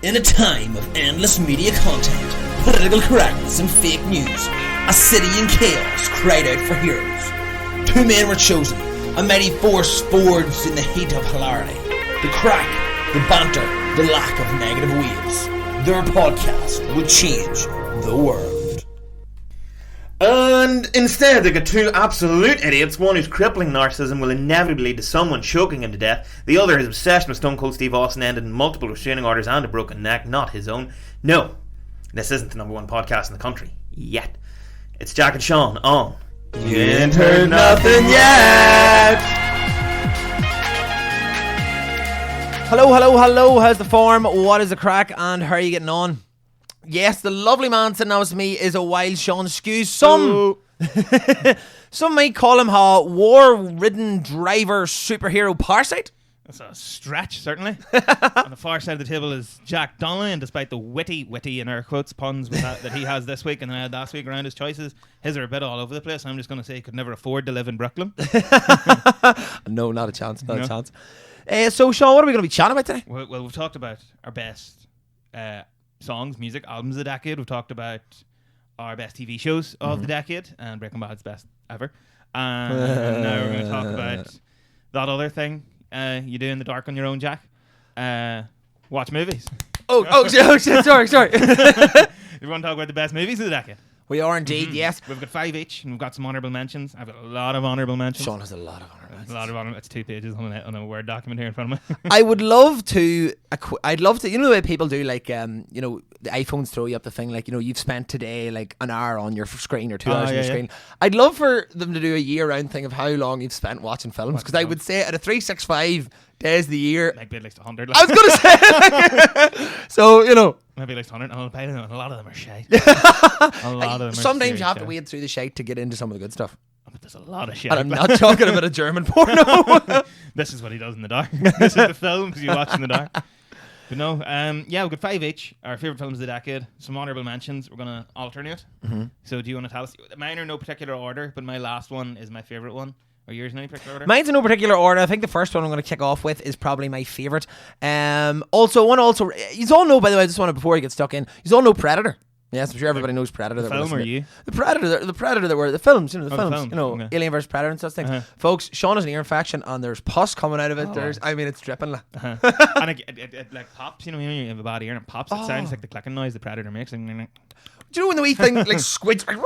In a time of endless media content, political correctness and fake news, a city in chaos cried out for heroes. Two men were chosen, a mighty force forged in the heat of hilarity. The crack, the banter, the lack of negative waves. Their podcast would change the world. And instead they got two absolute idiots. One whose crippling narcissism will inevitably lead to someone choking him to death. The other, his obsession with Stone Cold Steve Austin ended in multiple restraining orders and a broken neck, not his own. No, this isn't the number one podcast in the country. Yet. It's Jack and Sean on You Ain't Heard Nothing Yet. Hello, how's the form? What is the crack and how are you getting on? Yes, the lovely man sitting next to me is a wild Sean Skews. Some might call him a war-ridden driver superhero Parasite. That's a stretch, certainly. On the far side of the table is Jack Donnelly, and despite the witty in air quotes puns with that he has this week and then I had last week around his choices, his are a bit all over the place. I'm just going to say he could never afford to live in Brooklyn. No, not a chance, a chance. So, Sean, what are we going to be chatting about today? Well, we've talked about our best songs, music, albums of the decade. We've talked about our best TV shows of the decade, and Breaking Bad's best ever. And now we're going to talk about that other thing you do in the dark on your own, Jack. Watch movies. Sorry. We want to talk about the best movies of the decade. We are indeed, yes. We've got 5 each, and we've got some honourable mentions. I've got a lot of honourable mentions. Sean has a lot of honourable mentions. It's 2 pages on a Word document here in front of me. I'd love to, you know the way people do, like, the iPhones throw you up the thing, like, you've spent today, like, an hour on your screen or 2 hours on your screen. I'd love for them to do a year-round thing of how long you've spent watching films, because I would say at a 365 days of the year... Maybe at least 100. I was going to say! So, maybe at least 100. And a lot of them are shite. A lot of them are sometimes you have to wade through the shite to get into some of the good stuff. But there's a lot of shit. And I'm not talking about a German porno. This is what he does in the dark. This is the films you watch in the dark. But no, we've got 5 each. Our favourite films of the decade. Some honourable mentions. We're going to alternate. So do you want to tell us? Mine are in no particular order, but my last one is my favourite one. Or yours in any particular order? Mine's in no particular order. I think the first one I'm going to kick off with is probably my favourite. You all know, by the way, I just want to, before I get stuck in, you all know Predator. Yes, I'm sure everybody knows Predator. The film or you? The Predator that were the films, the films. Okay. Alien vs Predator and such things. Folks, Sean has an ear infection and there's pus coming out of it. It's dripping. And it like pops, when you have a bad ear and it pops, it sounds like the clicking noise the Predator makes. Do you know when the wee thing like squids comes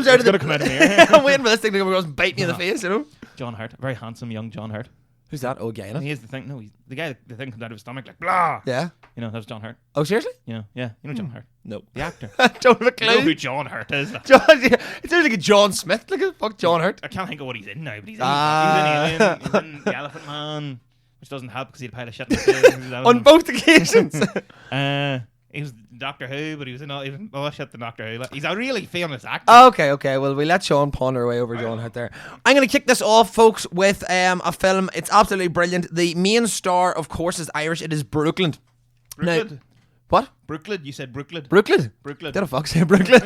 out of the... come out of the ear. I'm waiting for this thing to come across and bite me in the face, John Hurt, a very handsome young John Hurt. Who's that? Oh, guy. He is the thing. No, he's the guy. The thing comes out of his stomach like blah. Yeah. That was John Hurt. Oh, seriously? Yeah. You know John Hurt? No. The actor. I don't have a clue. You know who John Hurt is? It sounds like a John Smith. Like a fuck John Hurt. I can't think of what he's in now, but he's in Alien. He's in The Elephant Man, which doesn't help because he had a pile of shit in his face. On both occasions. He was Doctor Who, but he was in all shit the Doctor Who. He's a really famous actor. Okay. Well, we let Sean ponder away over John Hurt there. I'm going to kick this off, folks, with a film. It's absolutely brilliant. The main star, of course, is Irish. It is Brooklyn. Brooklyn? Now, what? Brooklyn? You said Brooklyn. Brooklyn. Brooklyn. Did a fuck say Brooklyn?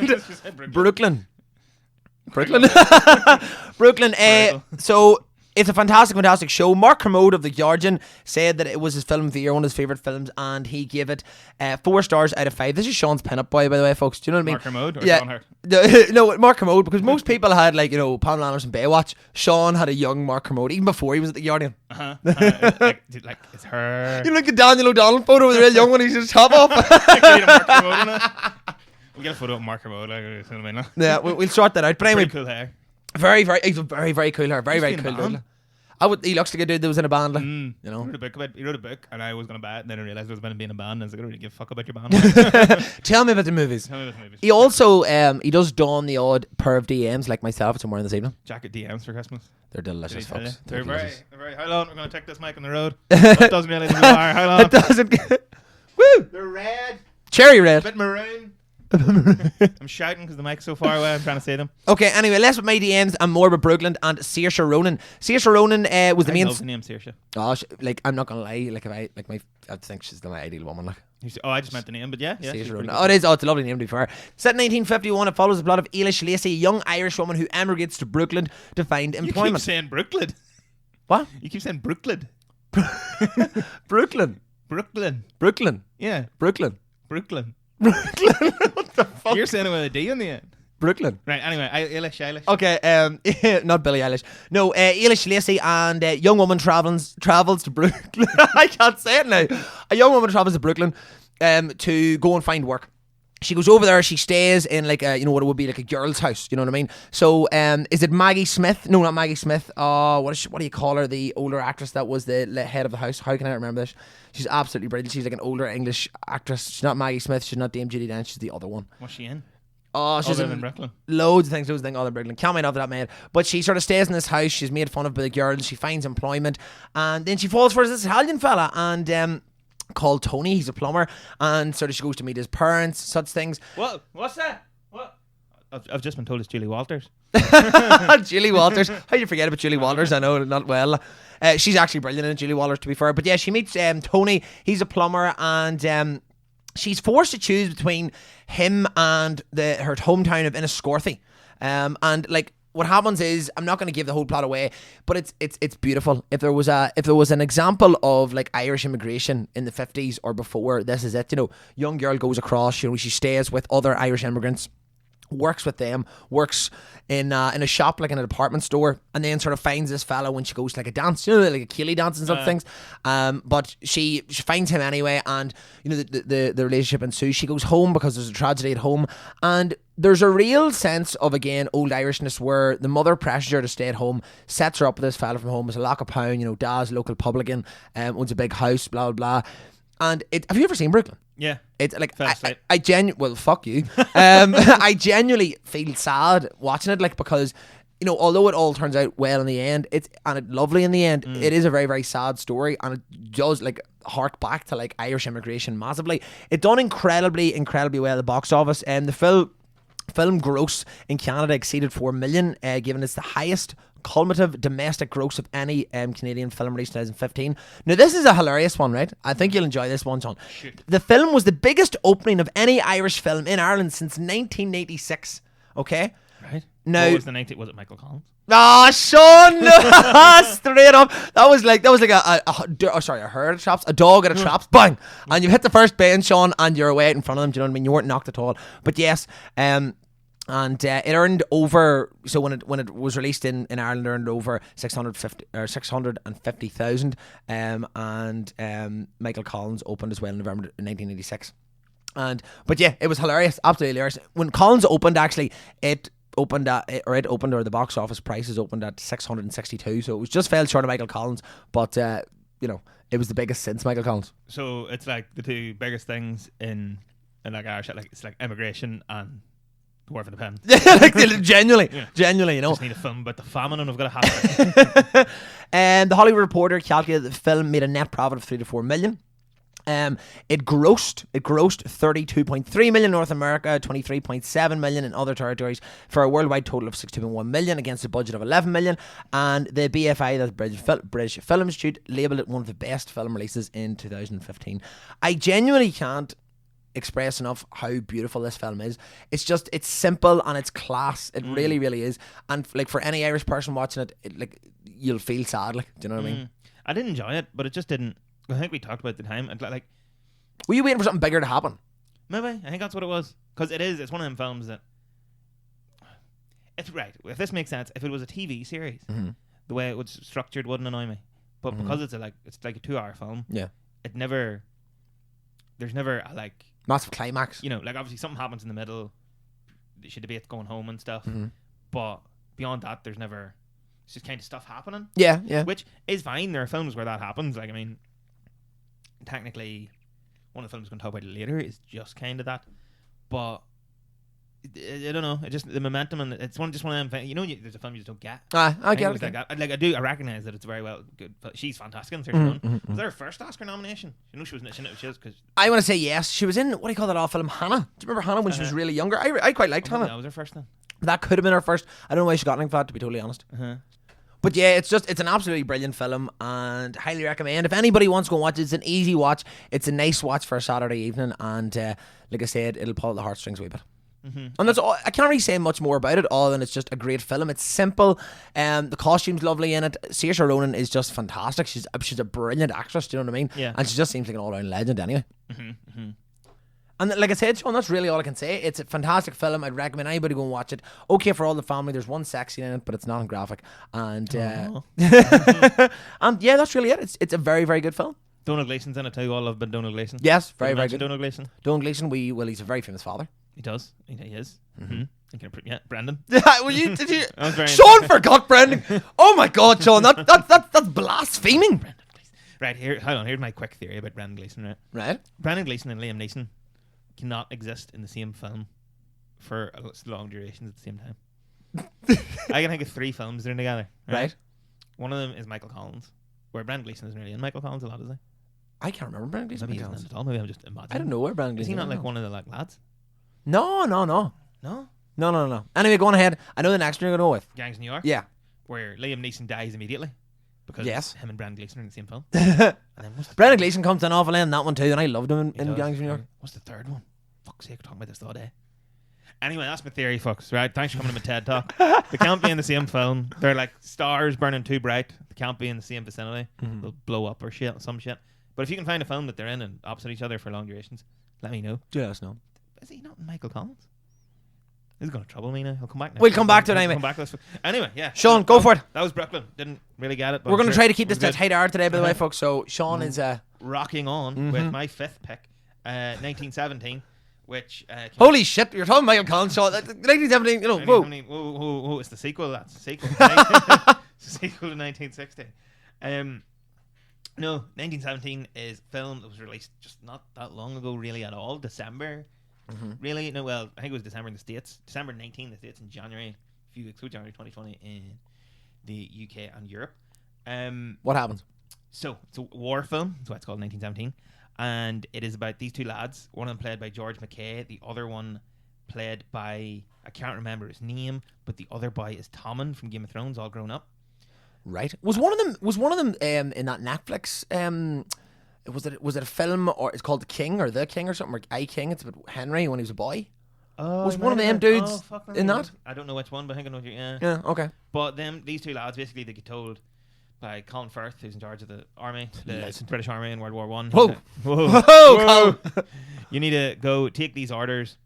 Brooklyn. So... it's a fantastic show. Mark Kermode of The Guardian said that it was his film of the year, one of his favourite films, and he gave it 4 stars out of 5. This is Sean's pin-up boy, by the way, folks. Do you know what I mean? Mark Kermode or yeah. Sean Hurt? No, Mark Kermode, because most people had, Pamela Anderson Baywatch. Sean had a young Mark Kermode, even before he was at The Guardian. Like, it's her. You know, like the Daniel O'Donnell photo with the real young one, he's just top off. We'll get a photo of Mark Kermode. Yeah, we'll sort that out. But anyway, cool hair. Very cool hair. Very cool dude. He looks like a dude that was in a band. He wrote a book, and I was going to buy it, and then I realised I was going to be in a band, and I was like, I don't really give a fuck about your band. Tell me about the movies. He also, he does don the odd pair of DMs like myself, which I'm wearing this evening. Jacket DMs for Christmas. They're delicious, folks. They're very. How long? We're going to take this mic on the road. That doesn't realise who we are. How long? It doesn't. Woo! They're red. Cherry red. A bit maroon. I'm shouting because the mic's so far away. I'm trying to say them. Okay, anyway, less with my DMs and more about Brooklyn and Saoirse Ronan. Saoirse Ronan was the main. I love the name Saoirse. Oh, I'm not gonna lie. I think she's my ideal woman. I just meant the name, but yeah. Saoirse Ronan. Oh, it is. Oh, it's a lovely name to be fair. Set in 1951, it follows the plot of Eilish Lacey, a young Irish woman who emigrates to Brooklyn to find employment. You keep saying Brooklyn. What? You keep saying Brooklyn. Brooklyn. Brooklyn. Brooklyn. Yeah. Brooklyn. Brooklyn. Brooklyn. What the fuck? You're saying it with a D in the end. Brooklyn. Right, anyway, Eilish. Okay, not Billie Eilish. No, Eilish Lacey and a young woman travels to Brooklyn. I can't say it now. A young woman travels to Brooklyn to go and find work. She goes over there, she stays in like a, what it would be like a girl's house, you know what I mean? So, is it Maggie Smith? No, not Maggie Smith. What do you call her? The older actress that was the head of the house. How can I remember this? She's absolutely brilliant. She's like an older English actress. She's not Maggie Smith. She's not Dame Judi Dench. She's the other one. What's she in? Oh, she's in Brooklyn. Loads of things, all in Brooklyn. Can't mind off that man. But she sort of stays in this house. She's made fun of by the girls. She finds employment, and then she falls for this Italian fella, and called Tony. He's a plumber, and sort of she goes to meet his parents, such things. What? What's that? What? I've just been told it's Julie Walters. Julie Walters. How do you forget about Julie Walters? I know, not well. She's actually brilliant in Julie Walters, to be fair. But yeah, she meets Tony. He's a plumber, and she's forced to choose between him and her hometown of Enniscorthy. And like, what happens is, I'm not going to give the whole plot away, but it's beautiful. If there was an example of like Irish immigration in the 50s or before, this is it. Young girl goes across. She stays with other Irish immigrants, works with them, works in a shop, like in a department store, and then sort of finds this fella when she goes to like a dance, like a Keeley dance and such things. But she finds him anyway, and the relationship ensues. She goes home because there's a tragedy at home, and there's a real sense of, again, old Irishness where the mother pressures her to stay at home, sets her up with this fella from home. It's a lack of pound, dad's local publican, owns a big house, blah blah blah. And have you ever seen Brooklyn? Yeah. It's like I well, fuck you. I genuinely feel sad watching it, like, because although it all turns out well in the end, it's lovely in the end, it is a very, very sad story, and it does like hark back to like Irish immigration massively. It done incredibly well at the box office, and the film gross in Canada exceeded 4 million, given it's the highest cumulative domestic gross of any Canadian film released in 2015. Now, this is a hilarious one, right? I think you'll enjoy this one, John. Shoot. The film was the biggest opening of any Irish film in Ireland since 1986. Okay? Right. Now, What was was it Michael Collins? Ah, Sean! Straight up. That was like a herd of traps, a dog at a traps, bang! And you hit the first bend, Sean, and you're away in front of them. Do you know what I mean? You weren't knocked at all. But yes, and it earned over. So when it was released in Ireland, it earned over 650,000. And Michael Collins opened as well in November 1986. But yeah, it was hilarious, absolutely hilarious. When Collins opened, actually, it opened, or the box office prices opened at 662. So it was just fell short of Michael Collins, but it was the biggest since Michael Collins. So it's like the two biggest things in like Irish, like it's like immigration and the War for the Pen. Like, genuinely, Just need a film about the famine, and I've got a hat. And the Hollywood Reporter calculated that the film made a net profit of 3 to 4 million. It grossed 32.3 million in North America, 23.7 million in other territories, for a worldwide total of 62.1 million against a budget of 11 million. And the BFI, that's British Film Institute, labelled it one of the best film releases in 2015. I genuinely can't express enough how beautiful this film is. It's simple and it's class. It really, really is. And like, for any Irish person watching it, like, you'll feel sad. Like, do you know what I mean? I did enjoy it, but it just didn't. I think we talked about it at the time. And like, were you waiting for something bigger to happen? Maybe. I think that's what it was. Because it's one of them films that, it's right. If this makes sense, if it was a TV series, the way it was structured wouldn't annoy me. But because it's like a 2-hour film, yeah, there's never a like massive climax. Like, obviously something happens in the middle. She debates going home and stuff. But beyond that, there's never. It's just kind of stuff happening. Yeah. Which is fine. There are films where that happens. Like, I mean, technically, one of the films we're going to talk about later is just kind of that. But I don't know. It just, the momentum, and it's one of them things. There's a film you just don't get. I get it. Like that. I recognize that it's very well good. She's fantastic in 31. Was that her first Oscar nomination? She was because I want to say yes. She was in, what do you call that off film, Hannah? Do you remember Hannah when she was really younger? I quite liked Hannah. That was her first then. That could have been her first. I don't know why she got anything for that, to be totally honest. But yeah, it's an absolutely brilliant film, and highly recommend. If anybody wants to go and watch it, it's an easy watch. It's a nice watch for a Saturday evening, and like I said, it'll pull the heartstrings a wee bit. And that's all. I can't really say much more about it other than it's just a great film. It's simple. The costume's lovely in it. Saoirse Ronan is just fantastic. She's a brilliant actress. Do you know what I mean? Yeah. And she just seems like an all-round legend anyway. And like I said, Sean, that's really all I can say. It's a fantastic film. I'd recommend anybody go and watch it. Okay for all the family. There's one sex scene in it, but it's not graphic. And and yeah, that's really it. It's a very, very good film. Donald Gleason's in it too. All love but Donald Gleason. Yes, very, Did I very mention good. Donald Gleason. Donald Gleason, he's a very famous father. He does. He is. Yeah, Brendan. Well, did you? I was very Sean forgot Brendan. Oh my God, Sean, that's blaspheming. Right here, hold on. Here's my quick theory about Brendan Gleeson. Right. Brendan Gleeson and Liam Neeson cannot exist in the same film for long durations at the same time. I can think of 3 films that are together. Right. One of them is Michael Collins, where Brendan Gleeson isn't really in Michael Collins a lot, is he? I can't remember Brendan Gleeson. Maybe he isn't in it at all. Maybe I'm just imagining. I don't know where Brendan Is Gleeson he not is. like one of the lads? No. No? Anyway, go on ahead. I know the next one you're going to go with. Gangs of New York? Yeah. Where Liam Neeson dies immediately. Because Yes. him and Brendan Gleeson are in the same film. And then what's the Brendan third Gleeson comes in awful in that one too, and I loved him one? He in does. Gangs of New York. What's the third one? Fuck's sake, we're talking about this all day. Anyway, that's my theory, folks. Right? Thanks for coming to my TED Talk. They can't be in the same film. They're like stars burning too bright. They can't be in the same vicinity. They'll blow up or some shit. But if you can find a film that they're in and opposite each other for long durations, let me know. Yeah, let us know. Is he not Michael Collins? This is going to trouble me now. He'll come back next We'll week. come back to it He'll anyway. Come back to this. Anyway, yeah. Sean, go for it. That was Brooklyn. Didn't really get it. But We're going to sure try to keep it was this to good. tight hour today, by the way, folks. So Sean is Rocking on with my 5th pick, 1917, which holy shit! You're talking Michael Collins, Sean. 1917. You know, whoa. Whoa, it's the sequel. That's the sequel. It's the sequel to 1960. No, 1917 is a film that was released just not that long ago, really at all. December. Really? No, well, I think it was December in the States. December 19 in the States, and January, a few weeks ago, January 2020 in the UK and Europe. What happens? So, it's a war film. That's why it's called 1917. And it is about these 2 lads. One of them played by George McKay. The other one played by, I can't remember his name, but the other boy is Tommen from Game of Thrones, all grown up. Right. Was one of them in that Netflix was it a film, or it's called The King or something, or I King? It's about Henry when he was a boy. Oh, Was one of them dudes in that? I don't know which one, but I think I know what yeah. Yeah, okay. But these 2 lads, basically, they get told by Colin Firth, who's in charge of the army, the British Army in World War One. Whoa. Whoa, Colin. You need to go take these orders.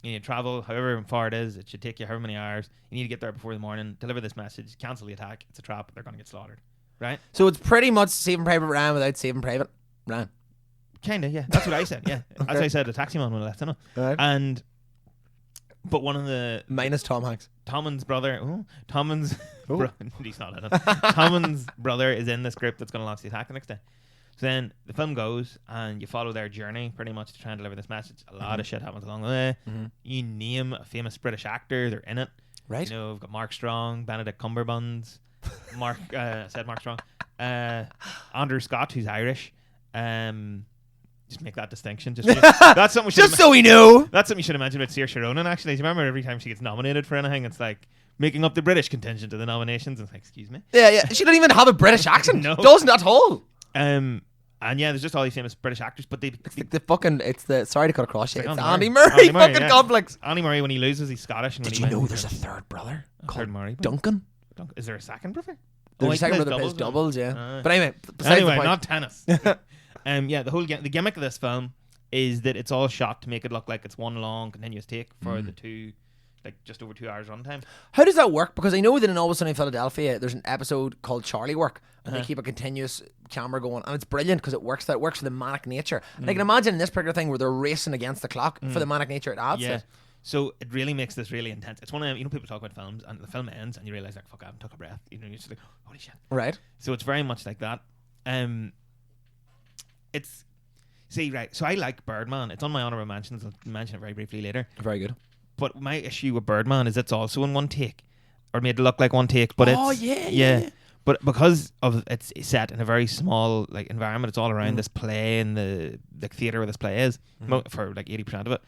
You need to travel however far it is. It should take you however many hours. You need to get there before the morning. Deliver this message. Cancel the attack. It's a trap. They're going to get slaughtered. Right? So it's pretty much Saving Private Ryan without Saving Private Ryan. Kind of, yeah. That's what I said, yeah. Okay. As I said, a taxi man when I left, I know. Right. But one of the... Minus Tom Hanks. Tommen's brother... he's not in it. Tommen's brother is in this group that's going to launch the attack the next day. So then the film goes and you follow their journey pretty much to try and deliver this message. A lot of shit happens along the way. You name a famous British actor, they're in it. Right. You know, we've got Mark Strong, Benedict Cumberbatch, Mark Strong, Andrew Scott, who's Irish. Just make that distinction. That's something we should Just so we know. That's something you should have mentioned about Saoirse Ronan, actually. Do you remember every time she gets nominated for anything, it's like making up the British contingent of the nominations? It's like, excuse me. Yeah. She doesn't even have a British accent. No. Doesn't at all. And yeah, there's just all these famous British actors, but they Sorry to cut across you. It's Andy Andy Murray. Murray. Andy Murray, Fucking yeah. complex. Andy Murray, when he loses, he's Scottish. And Did when you he know wins, there's a third brother called third Murray? Duncan? Is there a second brother? There's he a second plays brother plays doubles, yeah. Uh, But anyway, besides anyway, the point. not tennis. Yeah, the gimmick of this film is that it's all shot to make it look like it's one long continuous take for the 2, like just over 2 hours runtime. How does that work? Because I know that in Always Sunny in Philadelphia, there's an episode called Charlie Work, and they keep a continuous camera going, and it's brilliant because it works for the manic nature. And I can imagine in this particular thing where they're racing against the clock for the manic nature it adds. Yeah. to. So it really makes this really intense. It's one of them, people talk about films and the film ends and you realize like, fuck, I haven't took a breath. You're just like, holy shit. Right. So it's very much like that. So I like Birdman. It's on my honourable mentions. I'll mention it very briefly later. Very good. But my issue with Birdman is it's also in one take, or made to look like one take. But yeah. But because of it's set in a very small like environment, it's all around this play and the theatre where this play is for like 80% of it.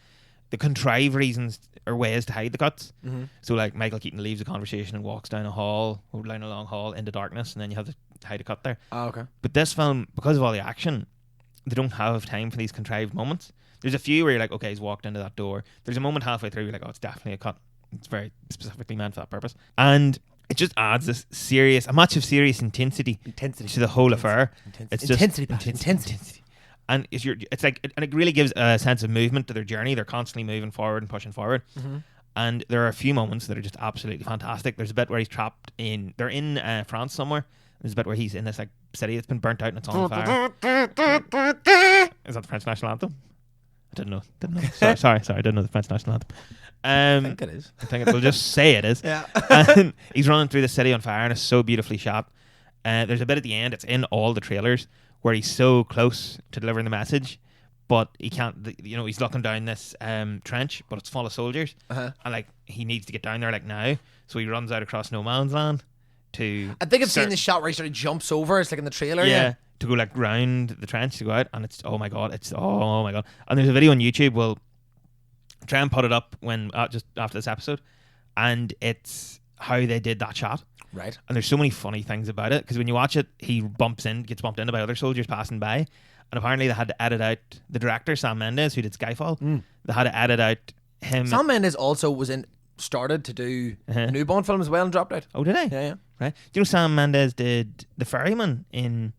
The contrived reasons or ways to hide the cuts. So like Michael Keaton leaves the conversation and walks down a long hall into darkness, and then you have to hide a cut there. Oh, okay. But this film, because of all the action, they don't have time for these contrived moments. There's a few where you're like, okay, he's walked into that door. There's a moment halfway through you're like, oh, it's definitely a cut. It's very specifically meant for that purpose. And it just adds this a match of serious intensity to the whole affair. It's just intensity. And it's like, and it really gives a sense of movement to their journey. They're constantly moving forward and pushing forward. Mm-hmm. And there are a few moments that are just absolutely fantastic. There's a bit where he's trapped they're in France somewhere. There's a bit where he's in this like city that's been burnt out and it's on fire. Is that the French national anthem? I didn't know. Sorry. I didn't know the French national anthem. I think it is. We'll just say it is. Yeah. And he's running through the city on fire and it's so beautifully shot. There's a bit at the end, it's in all the trailers, where he's so close to delivering the message, but he can't, he's looking down this trench, but it's full of soldiers. And like he needs to get down there like now. So he runs out across no man's land to... I think I've seen the shot where he sort of jumps over. It's like in the trailer. Yeah. To go like round the trench to go out, and it's oh my god. And there's a video on YouTube. We'll try and put it up when just after this episode, and it's how they did that shot. Right. And there's so many funny things about it because when you watch it, he gets bumped into by other soldiers passing by, and apparently they had to edit out the director Sam Mendes, who did Skyfall. They had to edit out him. Sam Mendes also started to do a new Bond film as well and dropped out. Oh, did he? Yeah. Right. Do you know Sam Mendes did The Ferryman in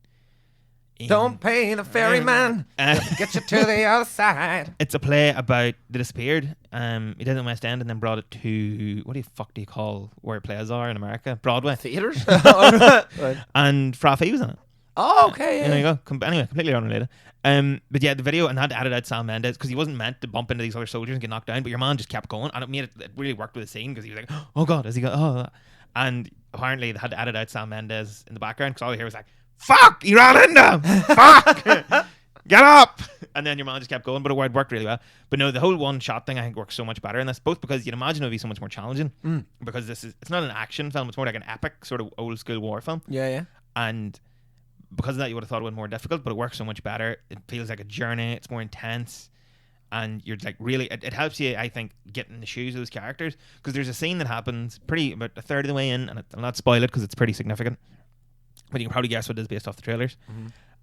Don't pay the ferryman. Get you to the other side. It's a play about the disappeared. He did it in West End and then brought it to, what the fuck do you call where plays are in America? Broadway. Theatres? Right. And Fraffy was in it. Oh, okay. Yeah. There you go. Anyway, completely unrelated. But yeah, the video, and had to edit out Sam Mendes because he wasn't meant to bump into these other soldiers and get knocked down, but your man just kept going, and it really worked with the scene because he was like, oh god, is he going? Oh, and apparently they had to edit out Sam Mendes in the background because all you hear was like, fuck, he ran into him. Fuck, get up. And then your man just kept going, but it worked really well. But no, the whole one shot thing I think works so much better in this, both because you'd imagine it would be so much more challenging because it's not an action film, it's more like an epic sort of old school war film. Yeah. And because of that, you would have thought it was more difficult, but it works so much better. It feels like a journey. It's more intense, and you're like really. It helps you, I think, get in the shoes of those characters because there's a scene that happens about a third of the way in, and I'll not spoil it because it's pretty significant, but you can probably guess what it is based off the trailers.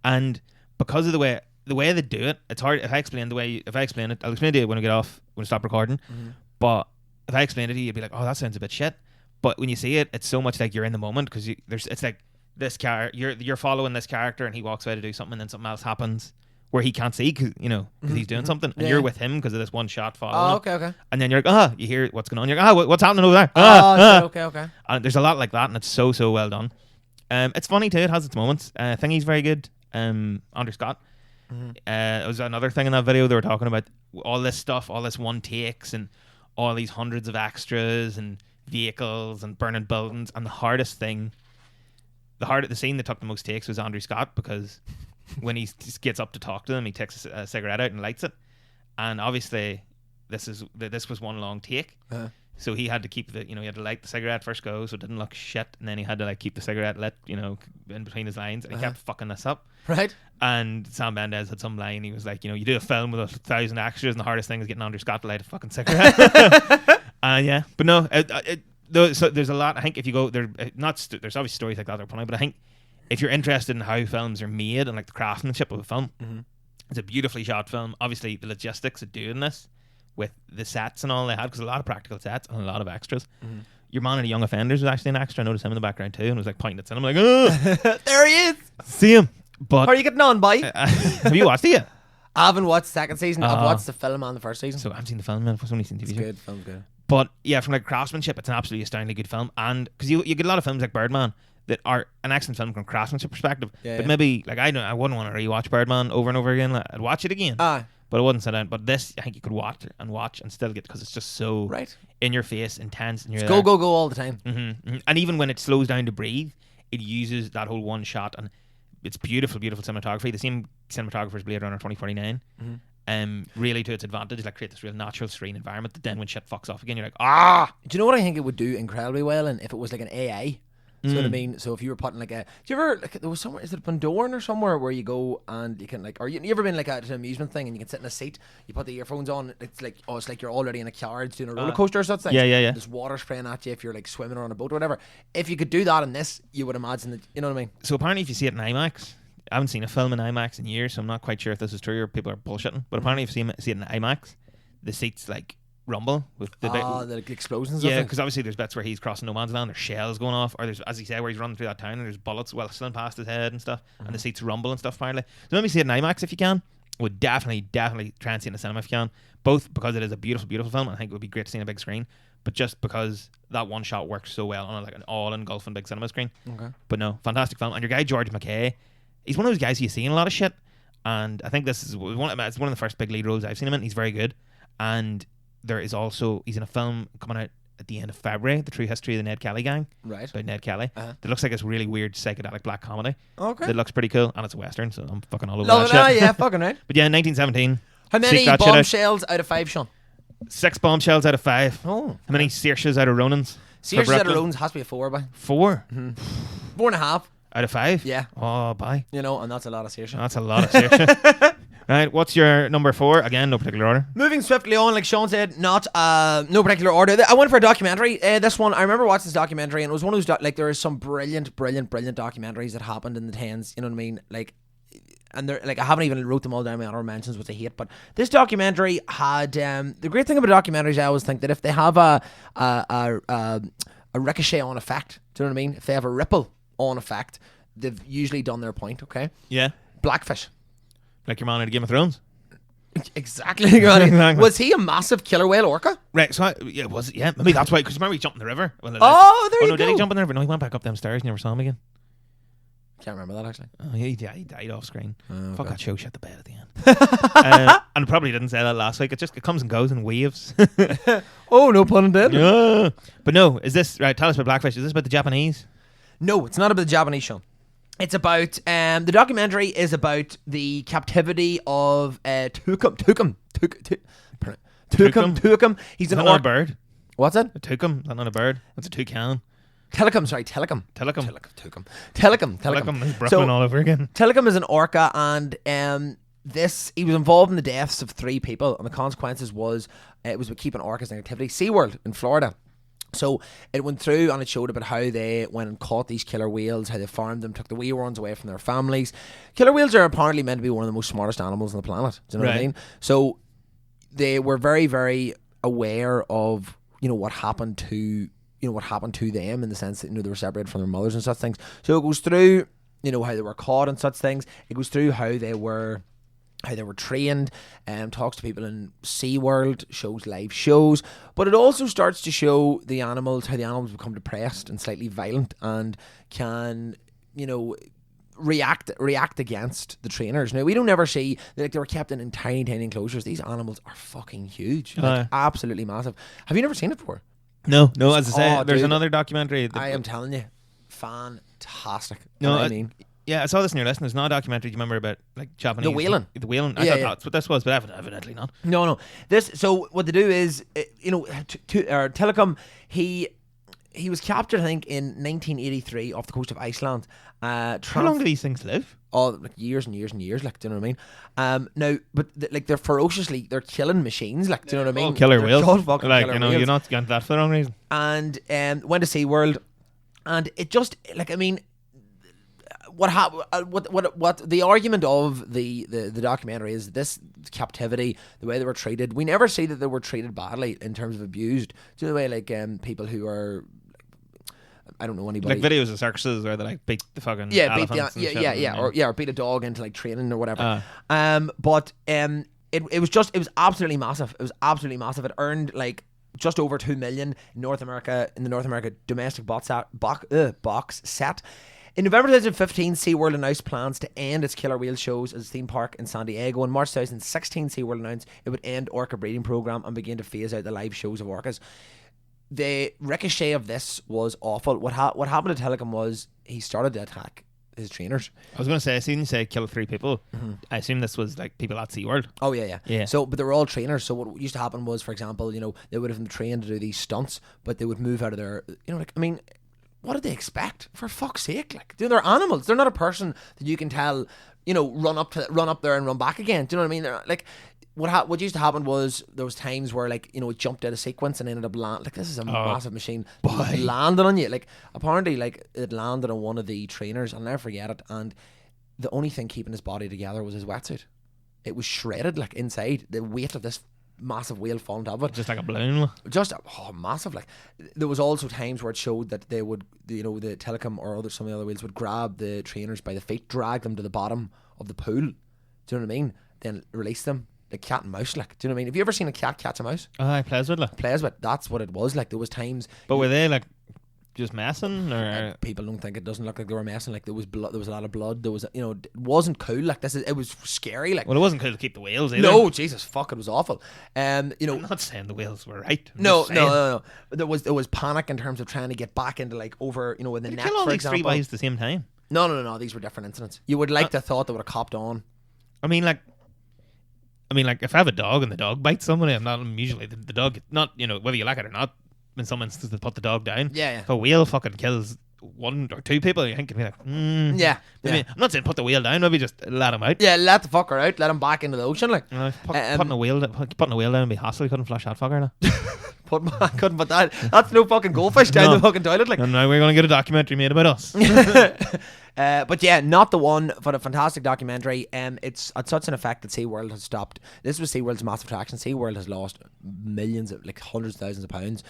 And because of the way they do it, it's hard. If I explain it, I'll explain it to you when we stop recording. But if I explain it to you, you'd be like, "Oh, that sounds a bit shit." But when you see it, it's so much like you're in the moment because it's like. This character, you're following this character, and he walks away to do something, and then something else happens where he can't see because he's doing something, and you're with him because of this one shot following. Oh, okay. And then you're like, you hear what's going on. You're like, what's happening over there? Okay. And there's a lot like that, and it's so well done. It's funny too. It has its moments. Thingy's very good. Andrew Scott. It was another thing in that video. They were talking about all this stuff, all this one takes, and all these hundreds of extras and vehicles and burning buildings, and the hardest thing. The scene that took the most takes was Andrew Scott because when he just gets up to talk to them, he takes a cigarette out and lights it, and obviously this was one long take, so he had to keep he had to light the cigarette first go so it didn't look shit, and then he had to like keep the cigarette lit in between his lines, and he kept fucking this up. Right. And Sam Mendes had some line. He was like, you do a film with 1,000 extras, and the hardest thing is getting Andrew Scott to light a fucking cigarette. Yeah, but no, so there's a lot. I think if you go there, there's obviously stories like that that are funny, but I think if you're interested in how films are made and like the craftsmanship of a film, it's a beautifully shot film. Obviously, the logistics of doing this with the sets and all they had, because a lot of practical sets and a lot of extras. Your man in Young Offenders was actually an extra. I noticed him in the background too, and was like pointing at him. I'm like, oh, there he is. See him. But how are you getting on, boy? Have you watched it yet? I haven't watched the second season. I've watched the film and the first season. So I haven't seen the film. I've only seen the TV show. Good, film's good. But yeah, from like craftsmanship, it's an absolutely astoundingly good film. And because you get a lot of films like Birdman that are an excellent film from a craftsmanship perspective. But maybe like I wouldn't want to rewatch Birdman over and over again. Like, I'd watch it again. But I wouldn't sit down. But this, I think you could watch and still get, because it's just so in your face, intense, and you're go all the time. And even when it slows down to breathe, it uses that whole one shot, and it's beautiful cinematography. The same cinematographer's Blade Runner 2049. Really to its advantage, like create this real natural, serene environment that then when shit fucks off again, you're like, Do you know what I think it would do incredibly well? And if it was like an AI, so what I mean, so if you were putting like do you ever, like, there was somewhere, is it Bundoran or somewhere where you go and you can like, or you ever been like at an amusement thing and you can sit in a seat, you put the earphones on, it's like you're already in a carriage doing a roller coaster or something. Yeah. There's water spraying at you if you're like swimming or on a boat or whatever. If you could do that in this, you would imagine that, you know what I mean? So apparently if you see it in IMAX, I haven't seen a film in IMAX in years, so I'm not quite sure if this is true or people are bullshitting. But apparently, if you see it in IMAX, the seats like rumble with the explosions. Yeah, because obviously there's bits where he's crossing no man's land, there's shells going off, or there's, as he said, where he's running through that town and there's bullets whistling past his head and stuff, and the seats rumble and stuff. Apparently, so let me see it in IMAX if you can. Would definitely try and see it in the cinema if you can. Both because it is a beautiful, beautiful film. I think it would be great to see on a big screen. But just because that one shot works so well on like an all-engulfing big cinema screen. Okay. But no, fantastic film. And your guy George McKay, he's one of those guys you see in a lot of shit. And I think this is one of the first big lead roles I've seen him in. He's very good. And there is also, he's in a film coming out at the end of February, The True History of the Ned Kelly Gang. Right. By Ned Kelly. That looks like this really weird psychedelic black comedy. Okay. That looks pretty cool. And it's a Western, so I'm fucking all over that shit. Yeah, fucking right. But yeah, 1917. How many bombshells out of 5, Sean? 6 bombshells out of 5. Oh. How many Saoirses out of Ronins? Saoirses out of Ronins has to be a 4 by. 4? 4.5. Out of 5? Yeah. Oh, bye. You know, and that's a lot of Saoirse. That's a lot of Saoirse. Right, what's your number 4? Again, no particular order. Moving swiftly on, like Sean said, not no particular order. I went for a documentary. This one, I remember watching this documentary, and it was one of those like there is some brilliant documentaries that happened in the 10s. You know what I mean? Like, and they're like I haven't even wrote them all down in my honorable mentions, which I hate. But this documentary had the great thing about documentaries. I always think that if they have a ricochet on effect, do you know what I mean? If they have a ripple on effect, they've usually done their point. Okay. Yeah. Blackfish. Like your man in Game of Thrones. Exactly. Was he a massive killer whale orca? Right. So was it? Yeah. Maybe that's why. Because remember he jumped in the river. There you go. Did he jump in the river? No, he went back up them stairs. And never saw him again. Can't remember that actually. Oh, yeah, he died off screen. Oh, fuck that show shut the bed at the end. And probably didn't say that last week. It comes and goes in waves. Oh, no pun intended. Yeah. But no, is this right? Tell us about Blackfish. Is this about the Japanese? No, it's not about the Japanese show. It's about the documentary is about the captivity of Tukum. He's not a bird. What's it? A tukum. That's not a bird. That's a toucan. Telecum. Telecum is Brooklyn all over again. Telecum is an orca, and he was involved in the deaths of 3 people, and the consequences was it was with keeping orcas in activity. SeaWorld in Florida. So it went through and it showed about how they went and caught these killer whales, how they farmed them, took the wee ones away from their families. Killer whales are apparently meant to be one of the most smartest animals on the planet. Do you know what I mean? So they were very, very aware of what happened to them in the sense that they were separated from their mothers and such things. So it goes through how they were caught and such things. It goes through how they were trained, talks to people in SeaWorld, shows live shows, but it also starts to show how the animals become depressed and slightly violent and can, react against the trainers. Now, we don't ever see that they were kept in tiny enclosures. These animals are fucking huge, absolutely massive. Have you never seen it before? No, as I say, there's another documentary. I am telling you, fantastic. No, I mean... Yeah, I saw this in your list. There's not a documentary. Do you remember about like Japanese? The whaling. I thought that's what this was, but evidently not. No. So what they do is, Telecom. He was captured, I think, in 1983 off the coast of Iceland. How long do these things live? Oh, like years and years and years. Like, do you know what I mean? Now, but they're killing machines. Like, do you know what I mean? Killer whales. Like, whales. You're not getting that for the wrong reason. And went to SeaWorld, and it just what the argument of the documentary is this captivity, the way they were treated. We never see that they were treated badly in terms of abused. Do you know the way people who are, I don't know anybody, like videos of circuses where they like beat the fucking or beat a dog into like training or whatever. But it was absolutely massive. It was absolutely massive. It earned like just over 2 million in the North America domestic box set. In November 2015, SeaWorld announced plans to end its killer whale shows as a theme park in San Diego. In March 2016, SeaWorld announced it would end orca breeding program and begin to phase out the live shows of orcas. The ricochet of this was awful. What happened to Telecom was he started to attack his trainers. I was going to say, I seen you say kill 3 people. Mm-hmm. I assume this was like people at SeaWorld. Oh yeah. So, but they were all trainers. So what used to happen was, for example, they would have been trained to do these stunts, but they would move out of their, what did they expect? For fuck's sake, like, they're animals. They're not a person that you can tell, run up there and run back again. Do you know what I mean? They're like, what used to happen was there was times where it jumped out of sequence and ended up this is a massive machine landed on you. Like, apparently, like, it landed on one of the trainers. I'll never forget it. And the only thing keeping his body together was his wetsuit. It was shredded, like, inside. The weight of this massive whale falling top of it. Just like a balloon. Just massive. Like, there was also times where it showed that they would, the Telecom or some of the other whales would grab the trainers by the feet, drag them to the bottom of the pool. Do you know what I mean? Then release them. Like cat and mouse, like. Do you know what I mean? Have you ever seen a cat catch a mouse? He plays with it. Plays with. That's what it was. Like, there was times. But were they like just messing, or people don't think it doesn't look like they were messing? Like, there was blood. There was a lot of blood. There was, it wasn't cool. Like, it was scary. Like, well, it wasn't cool to keep the whales either. No, Jesus, fuck, it was awful. I'm not saying the whales were right. No. There was panic in terms of trying to get back into, like, over, in the net. Kill all for these example. 3 whales at the same time. No. These were different incidents. You would like to thought they would have copped on. I mean, like, if I have a dog and the dog bites somebody, I'm usually the dog, not, whether you like it or not, in some instances they put the dog down. Yeah. If a whale fucking kills 1 or 2 people, you think it'd be like, Yeah. I'm not saying put the whale down, maybe just let him out. Yeah, let the fucker out, let him back into the ocean, like. Putting a whale down would be hassle. You couldn't flush that fucker now. I couldn't put that. That's no fucking goldfish down the fucking toilet, like. And now we're going to get a documentary made about us. But yeah, not the one for the fantastic documentary. It's at such an effect that SeaWorld has stopped. This was SeaWorld's massive attraction. SeaWorld has lost millions of, like, hundreds of thousands of pounds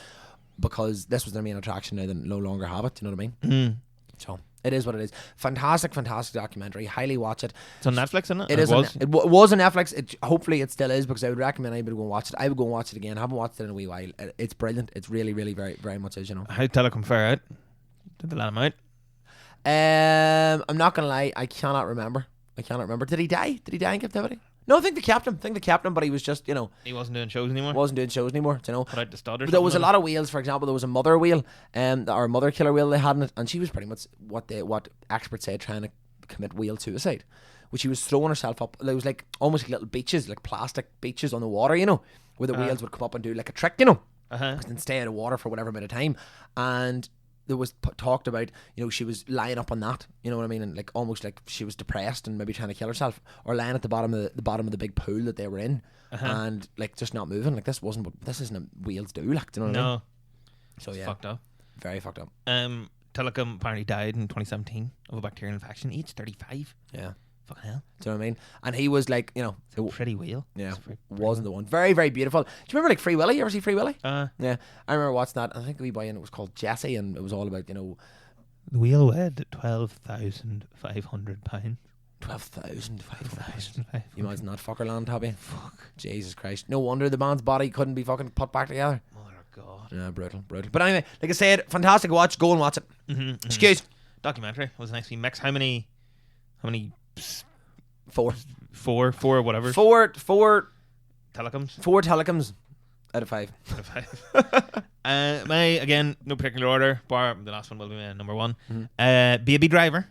because this was their main attraction. Now they no longer have it. Do you know what I mean? So it is what it is. Fantastic documentary. Highly watch it. It's on Netflix, isn't it? It is. It was on Netflix. Hopefully it still is, because I would recommend anybody go and watch it. I would go and watch it again. I haven't watched it in a wee while. It's brilliant. It's really, really, very, very much is. How did Telecom fare out? Did they let him out? I'm not gonna lie. I cannot remember. Did he die? Did he die in captivity? No, I think they kept him. But he was just, he wasn't doing shows anymore. Put out the stud or but there was a something? lot of whales. For example, there was a mother whale, or a mother killer whale they had in it, and she was pretty much what experts say trying to commit whale suicide, which she was throwing herself up. There was like almost like little beaches, like plastic beaches on the water, where the whales would come up and do like a trick, and stay out of water for whatever amount of time, and there was talked about, she was lying up on that, you know what I mean, and like almost like she was depressed and maybe trying to kill herself, or lying at the bottom of the big pool that they were in, and like just not moving. Like, this isn't what whales do, like, do you know what I mean? So yeah, fucked up. Very fucked up. Telecom apparently died in 2017 of a bacterial infection, aged 35. Yeah. Fucking hell. Do you know what I mean? And he was like, pretty whale. Yeah, wasn't the one. Very, very beautiful. Do you remember, like, Free Willy? You ever see Free Willy? Yeah, I remember watching that. I think the wee boy in it was called Jesse, and it was all about, the whale weighed 12,500 pounds. 12,500. You imagine that fucker land, Toby? Fuck. Jesus Christ. No wonder the man's body couldn't be fucking put back together. Mother of God. Yeah, brutal. But anyway, like I said, fantastic watch. Go and watch it. Excuse. Documentary. It was a nice wee mix. How many? 4 or whatever. 4 Telecoms. 4 telecoms out of 5. Again, no particular order, bar the last one will be my number 1. Baby Driver,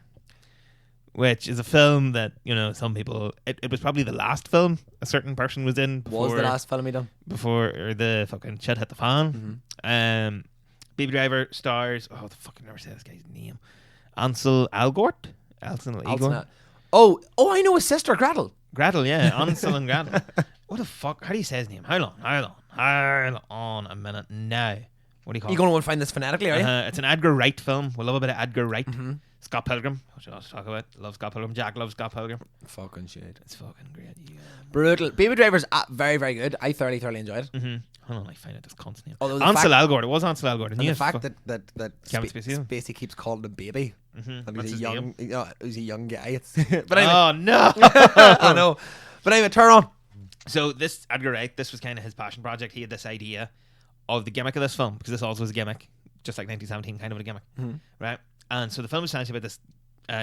which is a film that, some people, it was probably the last film a certain person was in before, was the last film he done before the fucking shit hit the fan. Baby Driver stars, the fucking never say this guy's name, Ansel Elgort. Oh, I know his sister, Gretel. Gretel, yeah. Ansel and Gretel. What the fuck? How do you say his name? Hold on a minute now. What do you call it? You're going to want to find this phonetically, are you? It's an Edgar Wright film. We love a bit of Edgar Wright. Scott Pilgrim, which I also talk about. Love Scott Pilgrim. Jack loves Scott Pilgrim. Fucking shit. It's fucking great. Yeah. Brutal. Baby Driver's very, very good. I thoroughly enjoyed it. Hold on, I find it this cunt's name. Ansel Elgort. It was Ansel Elgort. And the fact that Kevin Spacey keeps calling him baby. And What's he's a young guy. But anyway. Oh no. I know. But anyway, turn on. So this Edgar Wright, this was kind of his passion project. He had this idea of the gimmick of this film, because this also was a gimmick, just like 1917, kind of a gimmick, right? And so the film is essentially about this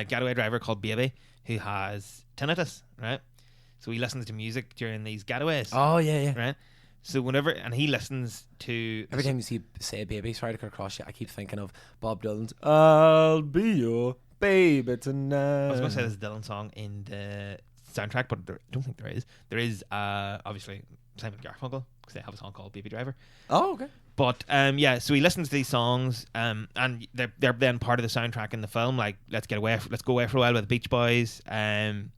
getaway driver called Baby who has tinnitus, right? So he listens to music during these getaways. Oh yeah. Right. So and he listens to every time you say Baby, sorry to cut across you, I keep thinking of Bob Dylan's "I'll Be Your Baby Tonight." I was going to say there's a Dylan song in the soundtrack, but I don't think there is. There is obviously Simon & Garfunkel, because they have a song called Baby Driver. Oh, okay. But so he listens to these songs, and they're then part of the soundtrack in the film. Like let's go away for a while by the Beach Boys, On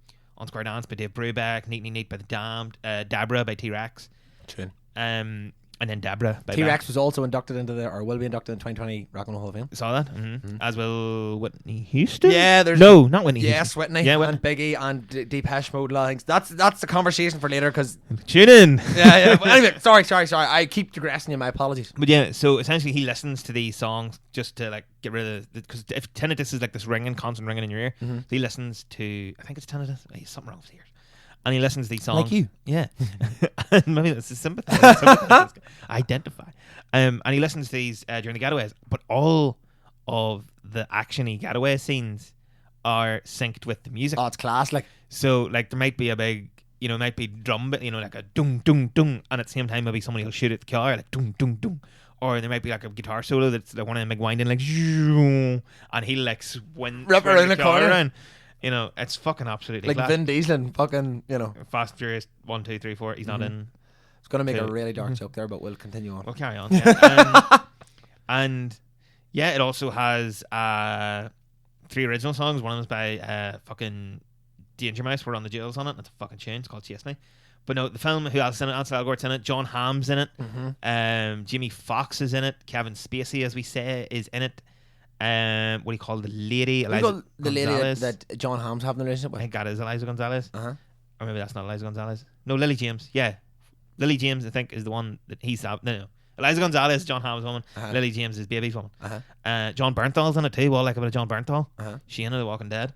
Square Dance by Dave Brubeck, Neat by the Damned, Dabra by T-Rex. True. And And then Deborah. By T-Rex was also inducted into or will be inducted in 2020 Rock and Roll Hall of Fame. Saw that? As will Whitney Houston? Yeah, there's not Whitney Houston. Yes, Whitney Whitney. and Biggie and Depeche Mode. Things. That's the conversation for later because tune in. yeah. But anyway, sorry. I keep digressing you. My apologies. But yeah, so essentially he listens to these songs just to like get rid of because if tinnitus is like this constant ringing in your ear, so he listens to, I think it's tinnitus. He's something wrong with his ears. And he listens to these songs. Like you. Yeah. And maybe that's a sympathy. Identify. And he listens to these during the getaways. But all of the actiony getaway scenes are synced with the music. Oh, it's class. Like, so, like, there might be a big, might be drum, like a dung, dung, dung. And at the same time, maybe somebody will shoot at the car, like dung, dung, dung. Or there might be like a guitar solo that's like one of them like winding, like, and he'll like rip around the corner. Around. It's fucking absolutely like class. Vin Diesel and fucking, Fast Furious 1, 2, 3, 4. He's not in. It's going to make a really dark joke there, but we'll continue on. We'll carry on. Yeah. And yeah, it also has 3 original songs. One of them's by fucking Danger Mouse. We're on the jails on it. It's a fucking tune. It's called Chase Me. But no, the film, who else is in it? Ansel Elgort's in it. John Hamm's in it. Jimmy Fox is in it. Kevin Spacey, as we say, is in it. What do you call the lady? Eliza the Gonzalez. lady that John Hamm's having a relationship with. I think that is Eliza Gonzalez. Uh-huh. Or maybe that's not Eliza Gonzalez. No, Lily James. Yeah. Lily James, I think, is the one that he's... No. Eliza Gonzalez, John Hamm's woman. Lily James is Baby's woman. John Bernthal's in it too. We all like a bit of John Bernthal. She in it, The Walking Dead.